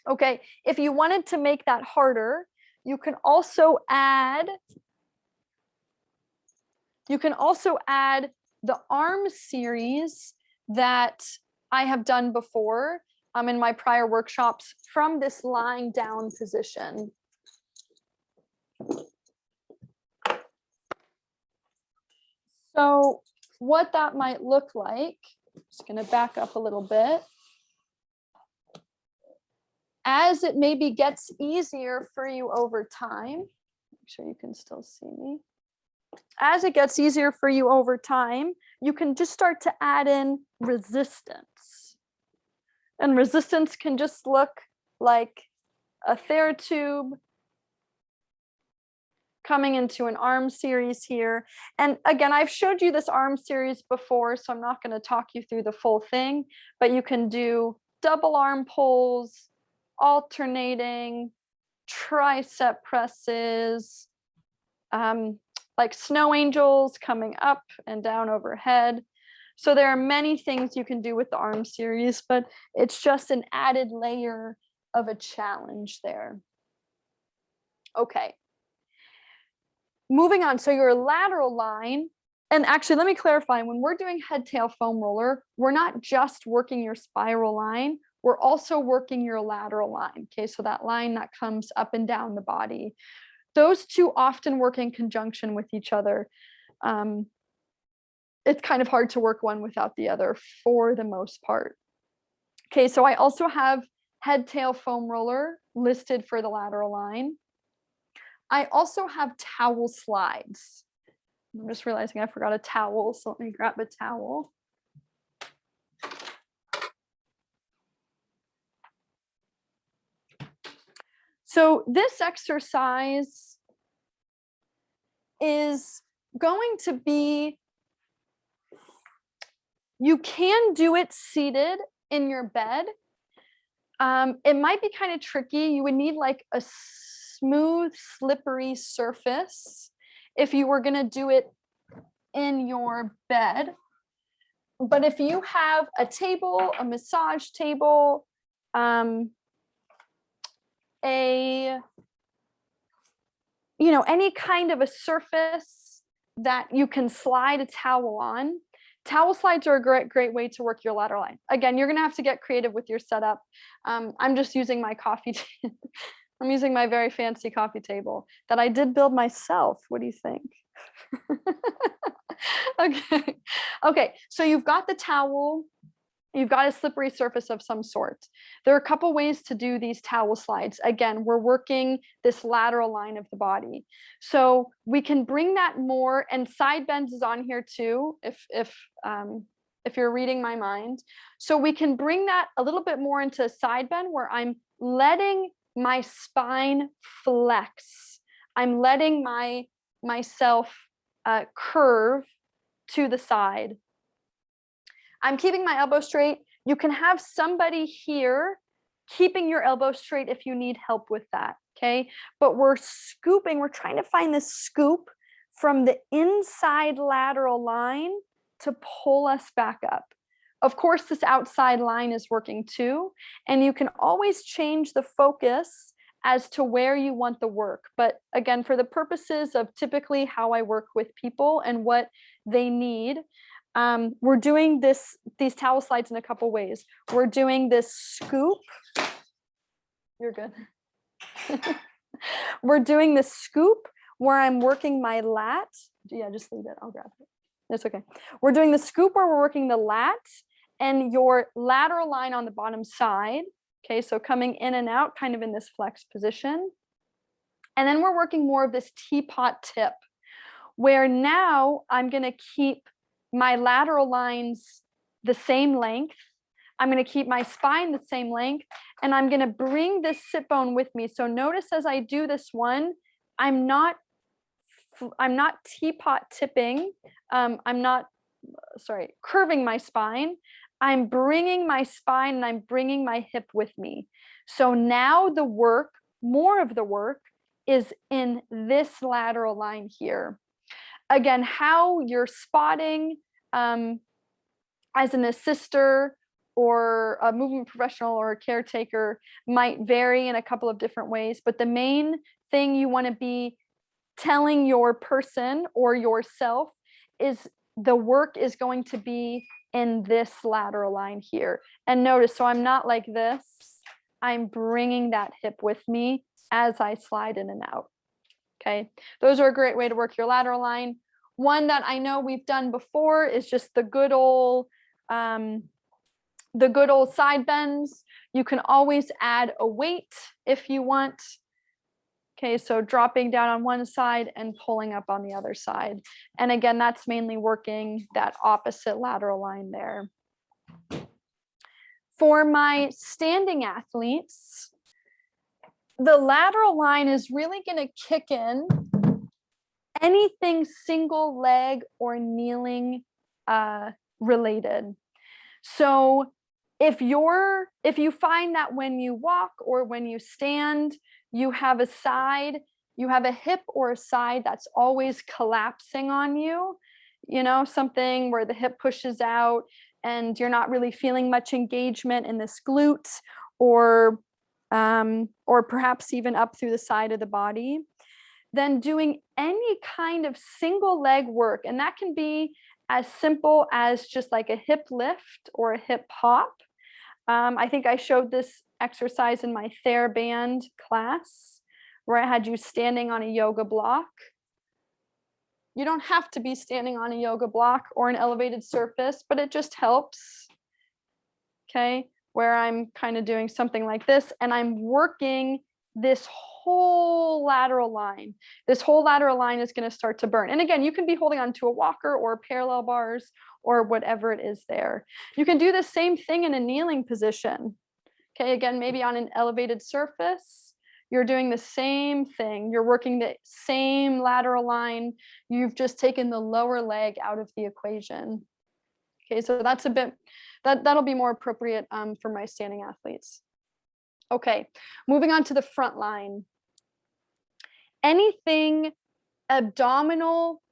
Okay, if you wanted to make that harder, you can also add the arm series that I have done before in my prior workshops from this lying down position. So what that might look like, just going to back up a little bit. As it maybe gets easier for you over time, make sure you can still see me. as it gets easier for you over time, you can just start to add in resistance. And resistance can just look like a therotube coming into an arm series here. And again, I've showed you this arm series before, so I'm not going to talk you through the full thing, but you can do double arm pulls, alternating, tricep presses, like snow angels coming up and down overhead. So there are many things you can do with the arm series, but it's just an added layer of a challenge there. Okay. Moving on, so your lateral line, and actually let me clarify, when we're doing head tail foam roller, we're not just working your spiral line, we're also working your lateral line. Okay, so that line that comes up and down the body. Those two often work in conjunction with each other. It's kind of hard to work one without the other for the most part. Okay, so I also have head tail foam roller listed for the lateral line. I also have towel slides. I'm just realizing I forgot a towel, so let me grab a towel. So this exercise is going to be, you can do it seated in your bed. It might be kind of tricky. You would need like a smooth, slippery surface if you were going to do it in your bed. But if you have a table, a massage table, any kind of a surface that you can slide a towel on. Towel slides are a great way to work your lateral line. Again, you're going to have to get creative with your setup. I'm just using my coffee table. I'm using my very fancy coffee table that I did build myself. What do you think? Okay, so you've got the towel. You've got a slippery surface of some sort. There are a couple ways to do these towel slides. Again, we're working this lateral line of the body. So we can bring that more, and side bends is on here too, if you're reading my mind. So we can bring that a little bit more into a side bend where I'm letting my spine flex. I'm letting myself curve to the side. I'm keeping my elbow straight. You can have somebody here keeping your elbow straight if you need help with that, okay? But we're scooping, we're trying to find this scoop from the inside lateral line to pull us back up. Of course, this outside line is working too, and you can always change the focus as to where you want the work. But again, for the purposes of typically how I work with people and what they need, we're doing these towel slides in a couple ways. We're doing this scoop. You're good. We're doing this scoop where I'm working my lat. Yeah, just leave it. I'll grab it. It's okay. We're doing the scoop where we're working the lat and your lateral line on the bottom side. Okay, so coming in and out kind of in this flex position. And then we're working more of this teapot tip where now I'm going to keep my lateral lines the same length. I'm going to keep my spine the same length, and I'm going to bring this sit bone with me. So notice as I do this one, I'm not teapot tipping. I'm not, curving my spine. I'm bringing my spine and I'm bringing my hip with me. So now the work, more of the work is in this lateral line here. Again, how you're spotting as an assister or a movement professional or a caretaker might vary in a couple of different ways, but the main thing you want to be telling your person or yourself is the work is going to be in this lateral line here. And notice, so I'm not like this, I'm bringing that hip with me as I slide in and out. Okay, those are a great way to work your lateral line. One that I know we've done before is just the good old side bends. You can always add a weight if you want. Okay, so dropping down on one side and pulling up on the other side. And again, that's mainly working that opposite lateral line there. For my standing athletes, the lateral line is really going to kick in anything single leg or kneeling related. So if you find that when you walk or when you stand, you have a hip or a side that's always collapsing on you, something where the hip pushes out and you're not really feeling much engagement in this glute or perhaps even up through the side of the body, then doing any kind of single leg work, and that can be as simple as just like a hip lift or a hip hop. I think I showed this exercise in my TheraBand class where I had you standing on a yoga block. You don't have to be standing on a yoga block or an elevated surface, but it just helps. Okay, where I'm kind of doing something like this and I'm working this whole lateral line. This whole lateral line is going to start to burn. And again, you can be holding on to a walker or parallel bars or whatever it is there. You can do the same thing in a kneeling position. Okay, again, maybe on an elevated surface, you're doing the same thing. You're working the same lateral line. You've just taken the lower leg out of the equation. Okay, so that's a bit, that'll be more appropriate for my standing athletes. Okay, moving on to the front line. Anything abdominal,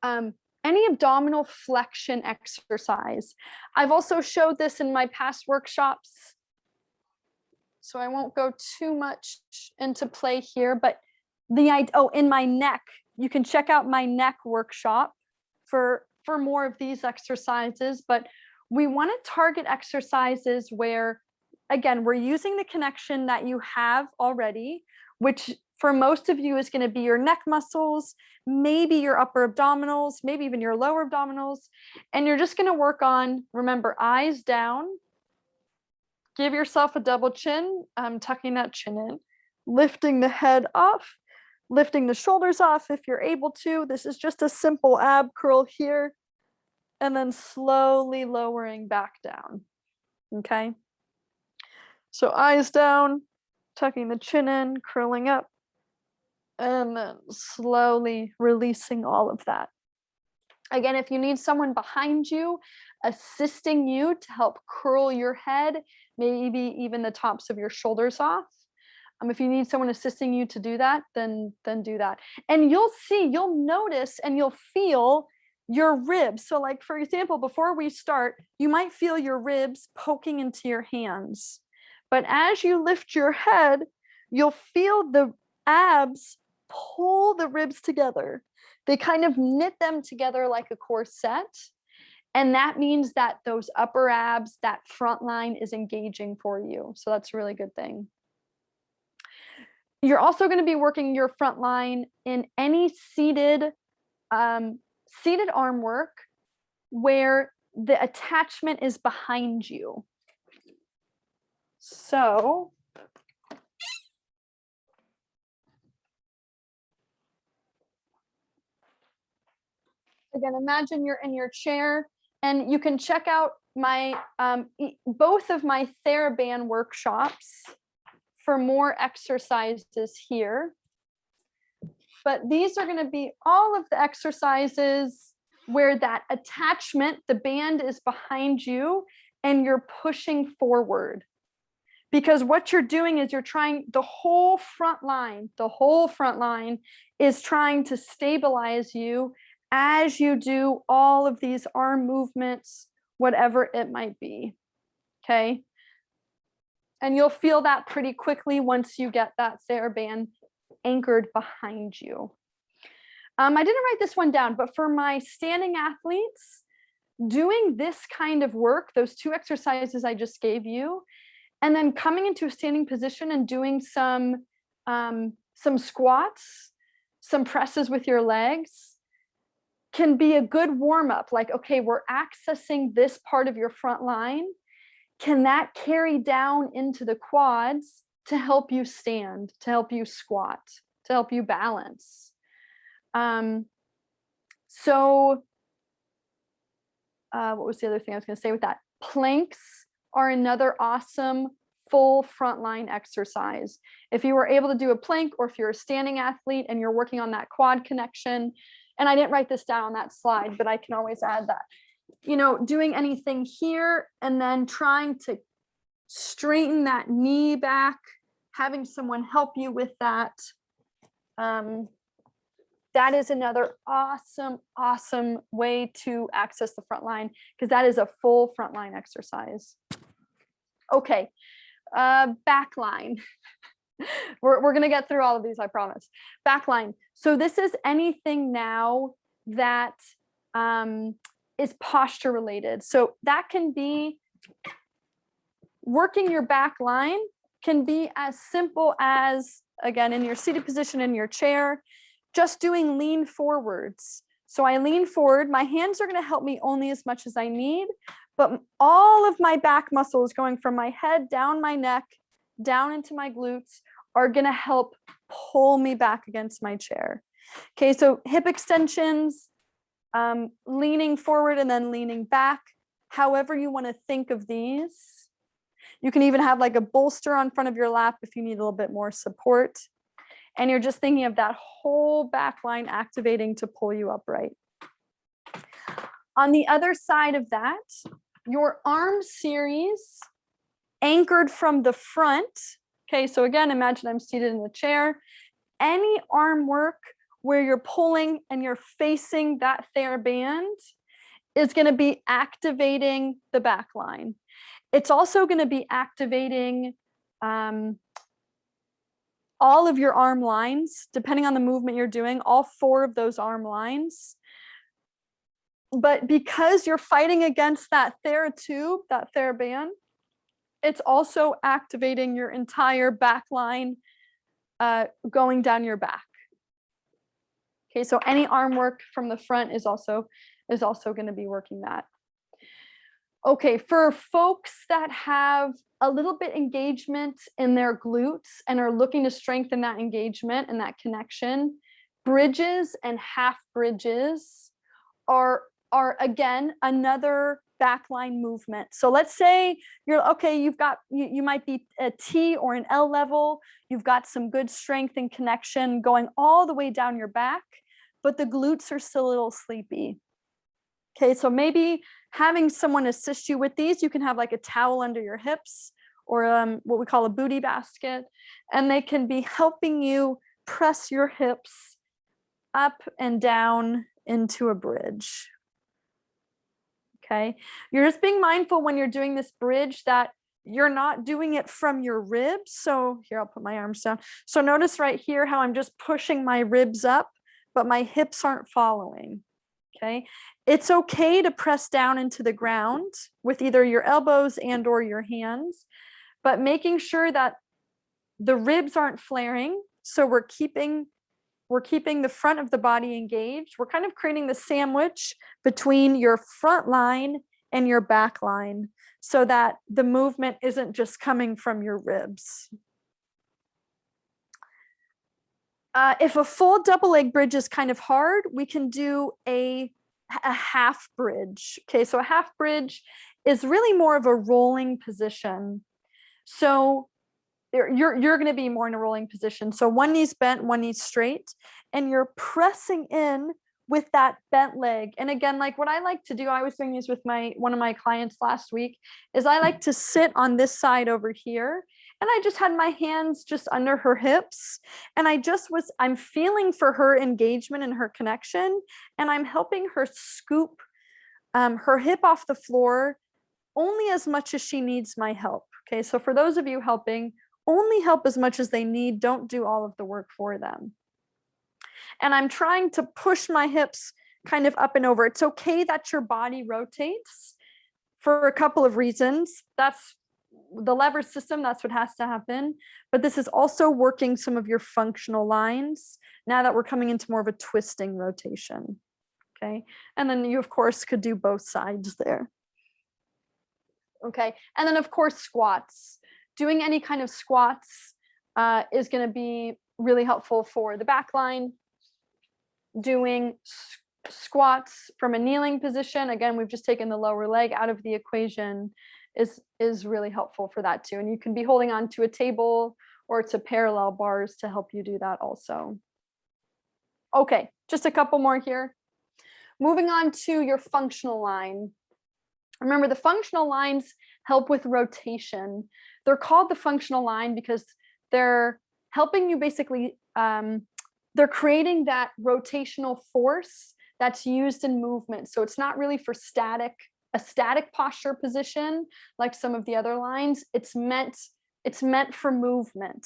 any abdominal flexion exercise. I've also showed this in my past workshops, so I won't go too much into play here, but in my neck, you can check out my neck workshop for more of these exercises, but we want to target exercises where, again, we're using the connection that you have already, which for most of you is going to be your neck muscles, maybe your upper abdominals, maybe even your lower abdominals. And you're just going to work on, remember, eyes down, give yourself a double chin, tucking that chin in, lifting the head off, lifting the shoulders off if you're able to. This is just a simple ab curl here, and then slowly lowering back down. Okay. So eyes down, tucking the chin in, curling up, and then slowly releasing all of that. Again, if you need someone behind you, assisting you to help curl your head, maybe even the tops of your shoulders off. If you need someone assisting you to do that, then do that. And you'll notice and you'll feel your ribs. So like, for example, before we start, you might feel your ribs poking into your hands. But as you lift your head, you'll feel the abs pull the ribs together. They kind of knit them together like a corset. And that means that those upper abs, that front line is engaging for you. So that's a really good thing. You're also going to be working your front line in any seated arm work where the attachment is behind you. So again, imagine you're in your chair, and you can check out my both of my TheraBand workshops for more exercises here. But these are going to be all of the exercises where that attachment, the band is behind you and you're pushing forward. Because what you're doing is you're trying, the whole front line is trying to stabilize you as you do all of these arm movements, whatever it might be. Okay. And you'll feel that pretty quickly once you get that TheraBand anchored behind you. I didn't write this one down, but for my standing athletes, doing this kind of work, those two exercises I just gave you, and then coming into a standing position and doing some squats, some presses with your legs, can be a good warm-up. Like, okay, we're accessing this part of your front line. Can that carry down into the quads to help you stand, to help you squat, to help you balance. So what was the other thing I was going to say with that? Planks are another awesome full frontline exercise. If you were able to do a plank, or if you're a standing athlete and you're working on that quad connection, and I didn't write this down on that slide, but I can always add that, you know, doing anything here and then trying to straighten that knee back, having someone help you with that. That is another awesome way to access the front line, because that is a full frontline exercise. Okay, back line. We're gonna get through all of these, I promise. Back line. So this is anything now that is posture related. So that can be working your back line, can be as simple as, again, in your seated position in your chair, just doing lean forwards. So I lean forward, my hands are going to help me only as much as I need, but all of my back muscles going from my head down my neck, down into my glutes are going to help pull me back against my chair. Okay, so hip extensions, leaning forward and then leaning back, however you want to think of these. You can even have like a bolster on front of your lap if you need a little bit more support. And you're just thinking of that whole back line activating to pull you upright. On the other side of that, your arm series anchored from the front. Okay, so again, imagine I'm seated in the chair. Any arm work where you're pulling and you're facing that TheraBand is going to be activating the back line. It's also going to be activating all of your arm lines, depending on the movement you're doing, all 4 of those arm lines. But because you're fighting against that TheraTube, that TheraBand, it's also activating your entire back line going down your back. Okay, so any arm work from the front is also going to be working that. Okay, for folks that have a little bit engagement in their glutes and are looking to strengthen that engagement and that connection, bridges and half bridges are again another backline movement. So let's say you're okay, you might be a T or an L level, you've got some good strength and connection going all the way down your back, but the glutes are still a little sleepy. Okay, so maybe having someone assist you with these, you can have like a towel under your hips or what we call a booty basket, and they can be helping you press your hips up and down into a bridge. Okay, you're just being mindful when you're doing this bridge that you're not doing it from your ribs. So here, I'll put my arms down. So notice right here how I'm just pushing my ribs up, but my hips aren't following. Okay, it's okay to press down into the ground with either your elbows and or your hands, but making sure that the ribs aren't flaring. So we're keeping the front of the body engaged. We're kind of creating the sandwich between your front line and your back line so that the movement isn't just coming from your ribs. If a full double leg bridge is kind of hard, we can do a half bridge. Okay, so a half bridge is really more of a rolling position. So you're going to be more in a rolling position. So one knee's bent, one knee's straight, and you're pressing in with that bent leg. And again, like what I like to do, I was doing this with one of my clients last week, is I like to sit on this side over here. And I just had my hands just under her hips. And I'm feeling for her engagement and her connection. And I'm helping her scoop her hip off the floor only as much as she needs my help. Okay, so for those of you helping, only help as much as they need. Don't do all of the work for them. And I'm trying to push my hips kind of up and over. It's okay that your body rotates for a couple of reasons. That's the lever system, that's what has to happen. But this is also working some of your functional lines now that we're coming into more of a twisting rotation. Okay, and then you of course could do both sides there. Okay, and then of course squats. Doing any kind of squats is going to be really helpful for the back line. Doing squats from a kneeling position. Again, we've just taken the lower leg out of the equation, is really helpful for that too. And you can be holding on to a table or to parallel bars to help you do that also. Okay, just a couple more here. Moving on to your functional line. Remember, the functional lines help with rotation. They're called the functional line because they're helping you basically, they're creating that rotational force that's used in movement. So it's not really for a static posture position like some of the other lines. It's meant for movement.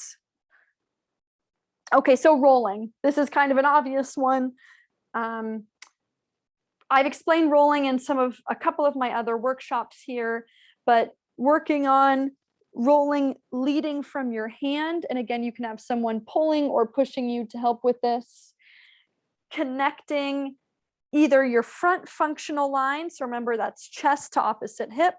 Okay, so rolling. This is kind of an obvious one. I've explained rolling in a couple of my other workshops here, but working on rolling leading from your hand. And again, you can have someone pulling or pushing you to help with this. Connecting either your front functional line, so remember that's chest to opposite hip,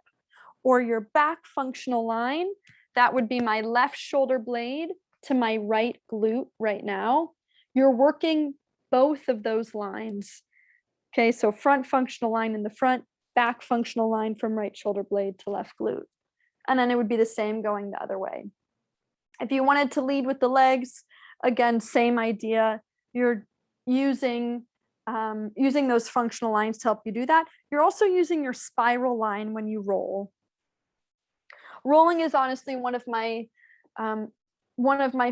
or your back functional line, that would be my left shoulder blade to my right glute right now. You're working both of those lines. Okay, so front functional line in the front, back functional line from right shoulder blade to left glute. And then it would be the same going the other way. If you wanted to lead with the legs, again, same idea. You're using those functional lines to help you do that. You're also using your spiral line when you roll. Rolling is honestly one of my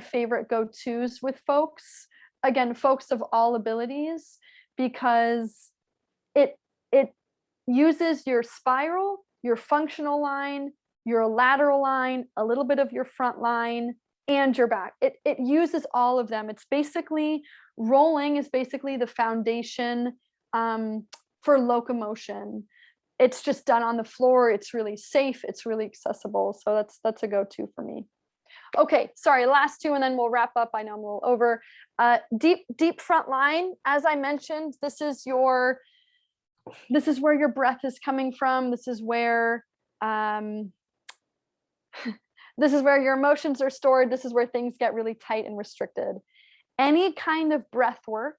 favorite go-tos with folks. Again, folks of all abilities, because it uses your spiral, your functional line, your lateral line, a little bit of your front line, and your back. It uses all of them. It's basically, rolling is basically the foundation for locomotion. It's just done on the floor. It's really safe. It's really accessible. So that's a go-to for me. Okay, sorry, last two, and then we'll wrap up. I know I'm a little over. Deep front line. As I mentioned, this is where your breath is coming from. This is where your emotions are stored. This is where things get really tight and restricted. Any kind of breath work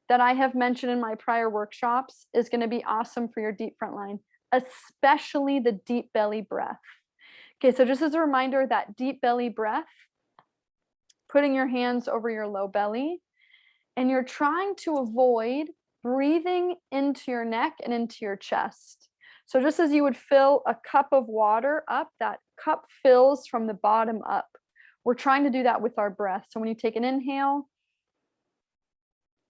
that I have mentioned in my prior workshops is going to be awesome for your deep front line, especially the deep belly breath. Okay, so just as a reminder, that deep belly breath, putting your hands over your low belly, and you're trying to avoid breathing into your neck and into your chest. So just as you would fill a cup of water up, that cup fills from the bottom up. We're trying to do that with our breath. So when you take an inhale,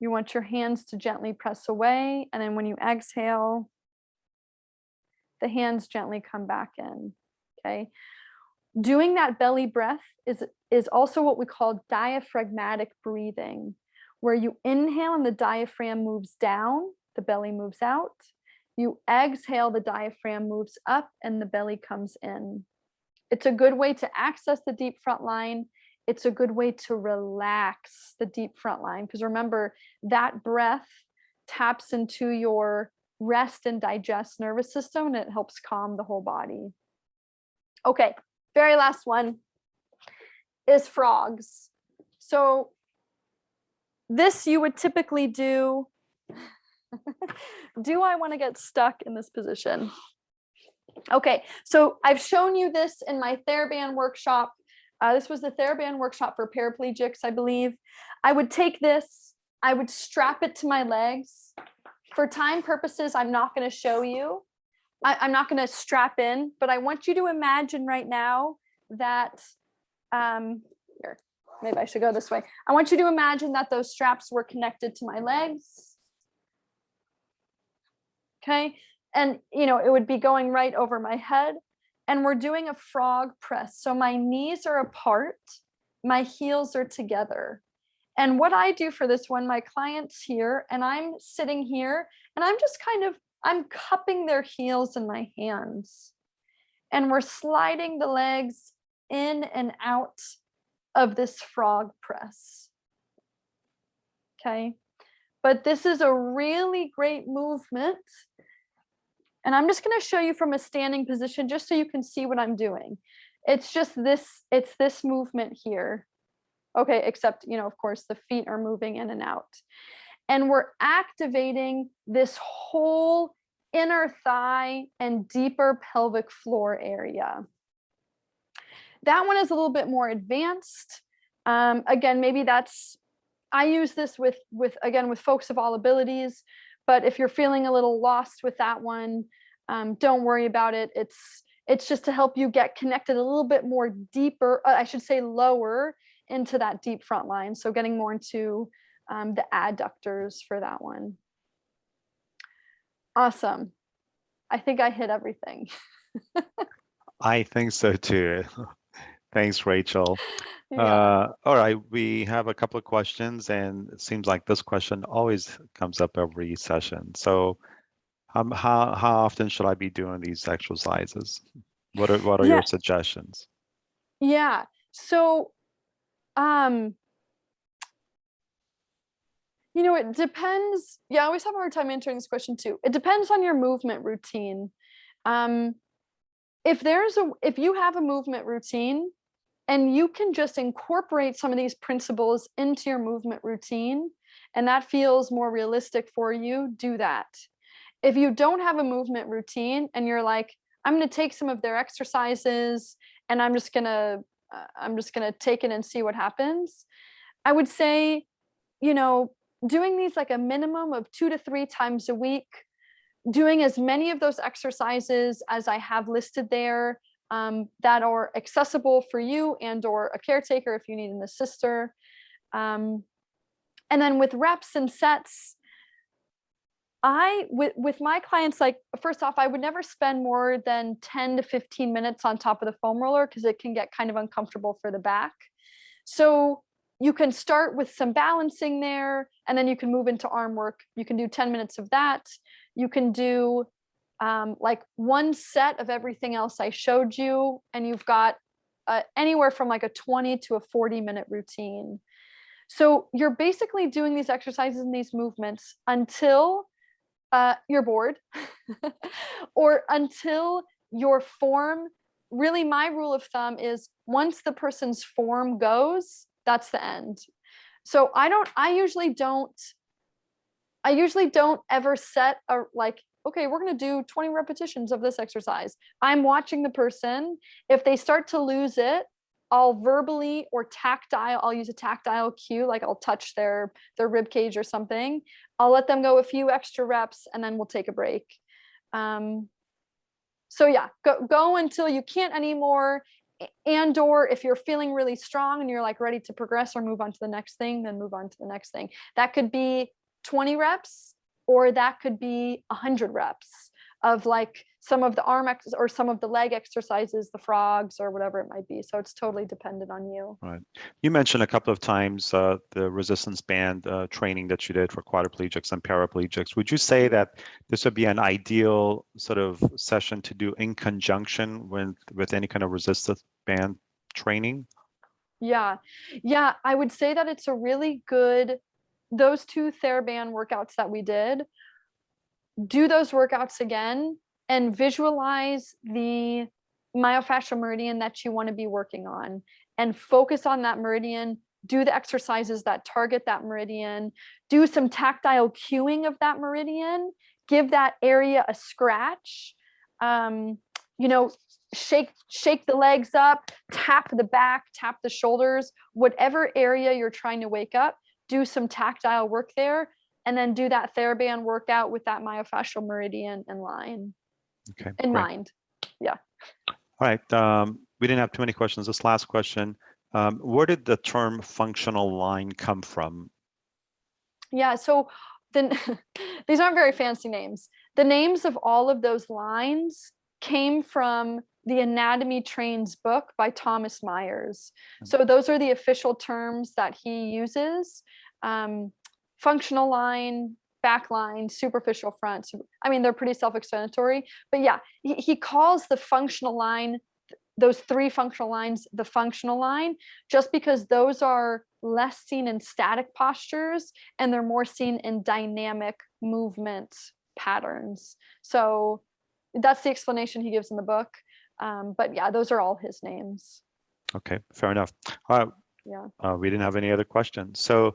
you want your hands to gently press away. And then when you exhale, the hands gently come back in. Okay. Doing that belly breath is also what we call diaphragmatic breathing, where you inhale and the diaphragm moves down, the belly moves out. You exhale, the diaphragm moves up and the belly comes in. It's a good way to access the deep front line. It's a good way to relax the deep front line, because remember, that breath taps into your rest and digest nervous system, and it helps calm the whole body. Okay, very last one is frogs. So this you would typically do. Do I want to get stuck in this position? Okay, so I've shown you this in my TheraBand workshop. This was the TheraBand workshop for paraplegics, I believe. I would take this, I would strap it to my legs. For time purposes, I'm not going to show you. I'm not going to strap in, but I want you to imagine right now that, here, maybe I should go this way. I want you to imagine that those straps were connected to my legs. Okay, and it would be going right over my head, and we're doing a frog press. So my knees are apart, my heels are together. And what I do for this one, my client's here, and I'm sitting here, and I'm just I'm cupping their heels in my hands. And we're sliding the legs in and out of this frog press. Okay, but this is a really great movement. And I'm just going to show you from a standing position, just so you can see what I'm doing. It's just this, it's this movement here. Okay, except, of course, the feet are moving in and out. And we're activating this whole inner thigh and deeper pelvic floor area. That one is a little bit more advanced. Again, maybe I use this with folks of all abilities, but if you're feeling a little lost with that one, don't worry about it. It's just to help you get connected a little bit more deeper, I should say lower into that deep front line. So getting more into the adductors for that one. Awesome. I think I hit everything. I think so too. Thanks, Rachel. Yeah. All right, we have a couple of questions, and it seems like this question always comes up every session. So, how often should I be doing these exercises? What are Yeah. your suggestions? Yeah. So, it depends. Yeah, I always have a hard time answering this question too. It depends on your movement routine. If you have a movement routine and you can just incorporate some of these principles into your movement routine, and that feels more realistic for you, do that. If you don't have a movement routine and you're like, I'm going to take some of their exercises and I'm just going to take it and see what happens, I would say, doing these like a minimum of 2 to 3 times a week, doing as many of those exercises as I have listed there, that are accessible for you and or a caretaker if you need an assister. And then with reps and sets, with my clients, like, first off, I would never spend more than 10 to 15 minutes on top of the foam roller because it can get kind of uncomfortable for the back. So you can start with some balancing there, and then you can move into arm work. You can do 10 minutes of that. You can do like one set of everything else I showed you, and you've got anywhere from like a 20 to a 40-minute routine. So you're basically doing these exercises and these movements until you're bored or until your form. Really, my rule of thumb is once the person's form goes, that's the end. So I usually don't ever set a, like, okay, we're going to do 20 repetitions of this exercise. I'm watching the person. If they start to lose it, I'll verbally or tactile, I'll use a tactile cue, like I'll touch their rib cage or something. I'll let them go a few extra reps and then we'll take a break. So yeah, go until you can't anymore. And or if you're feeling really strong and you're like ready to progress or move on to the next thing, then move on to the next thing. That could be 20 reps, or that could be 100 reps of like some of the arm or some of the leg exercises, the frogs or whatever it might be. So it's totally dependent on you. Right. You mentioned a couple of times the resistance band training that you did for quadriplegics and paraplegics. Would you say that this would be an ideal sort of session to do in conjunction with any kind of resistance band training? Yeah. I would say that it's a really good, those 2 TheraBand workouts that we did, do those workouts again and visualize the myofascial meridian that you want to be working on and focus on that meridian. Do the exercises that target that meridian, do some tactile cueing of that meridian, give that area a scratch, shake the legs up, tap the back, tap the shoulders, whatever area you're trying to wake up, do some tactile work there, and then do that TheraBand workout with that myofascial meridian in line. Okay, in great. mind. Yeah. All right. We didn't have too many questions. This last question, where did the term functional line come from? Yeah. So then these aren't very fancy names. The names of all of those lines came from the Anatomy Trains book by Thomas Myers. So those are the official terms that he uses. Functional line, back line, superficial front. I mean, they're pretty self-explanatory, but yeah, he calls the functional line, those 3 functional lines, the functional line, just because those are less seen in static postures and they're more seen in dynamic movement patterns. So that's the explanation he gives in the book. But yeah, those are all his names. Okay, fair enough. Yeah. We didn't have any other questions. So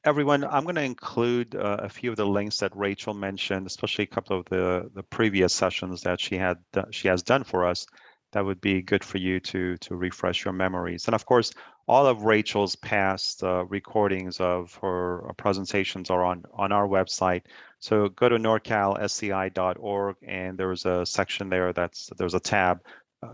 everyone, I'm going to include a few of the links that Rachel mentioned, especially a couple of the previous sessions that she has done for us. That would be good for you to refresh your memories. And of course, all of Rachel's past recordings of her presentations are on our website. So go to norcalsci.org, and there's a section there there's a tab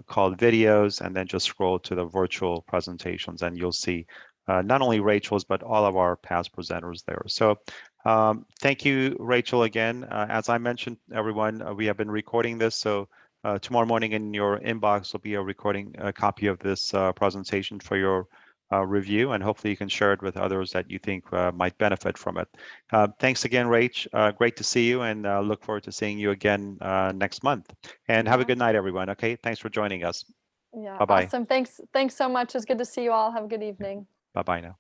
called videos, and then just scroll to the virtual presentations, and you'll see not only Rachel's, but all of our past presenters there. So thank you, Rachel, again. As I mentioned, everyone, we have been recording this. So tomorrow morning in your inbox will be a copy of this presentation for your review, and hopefully you can share it with others that you think might benefit from it. Thanks again, Rach. Great to see you, and look forward to seeing you again next month. And have a good night, everyone. Okay, thanks for joining us. Yeah, Bye-bye. awesome. Thanks so much. It's good to see you all. Have a good evening. Bye-bye now.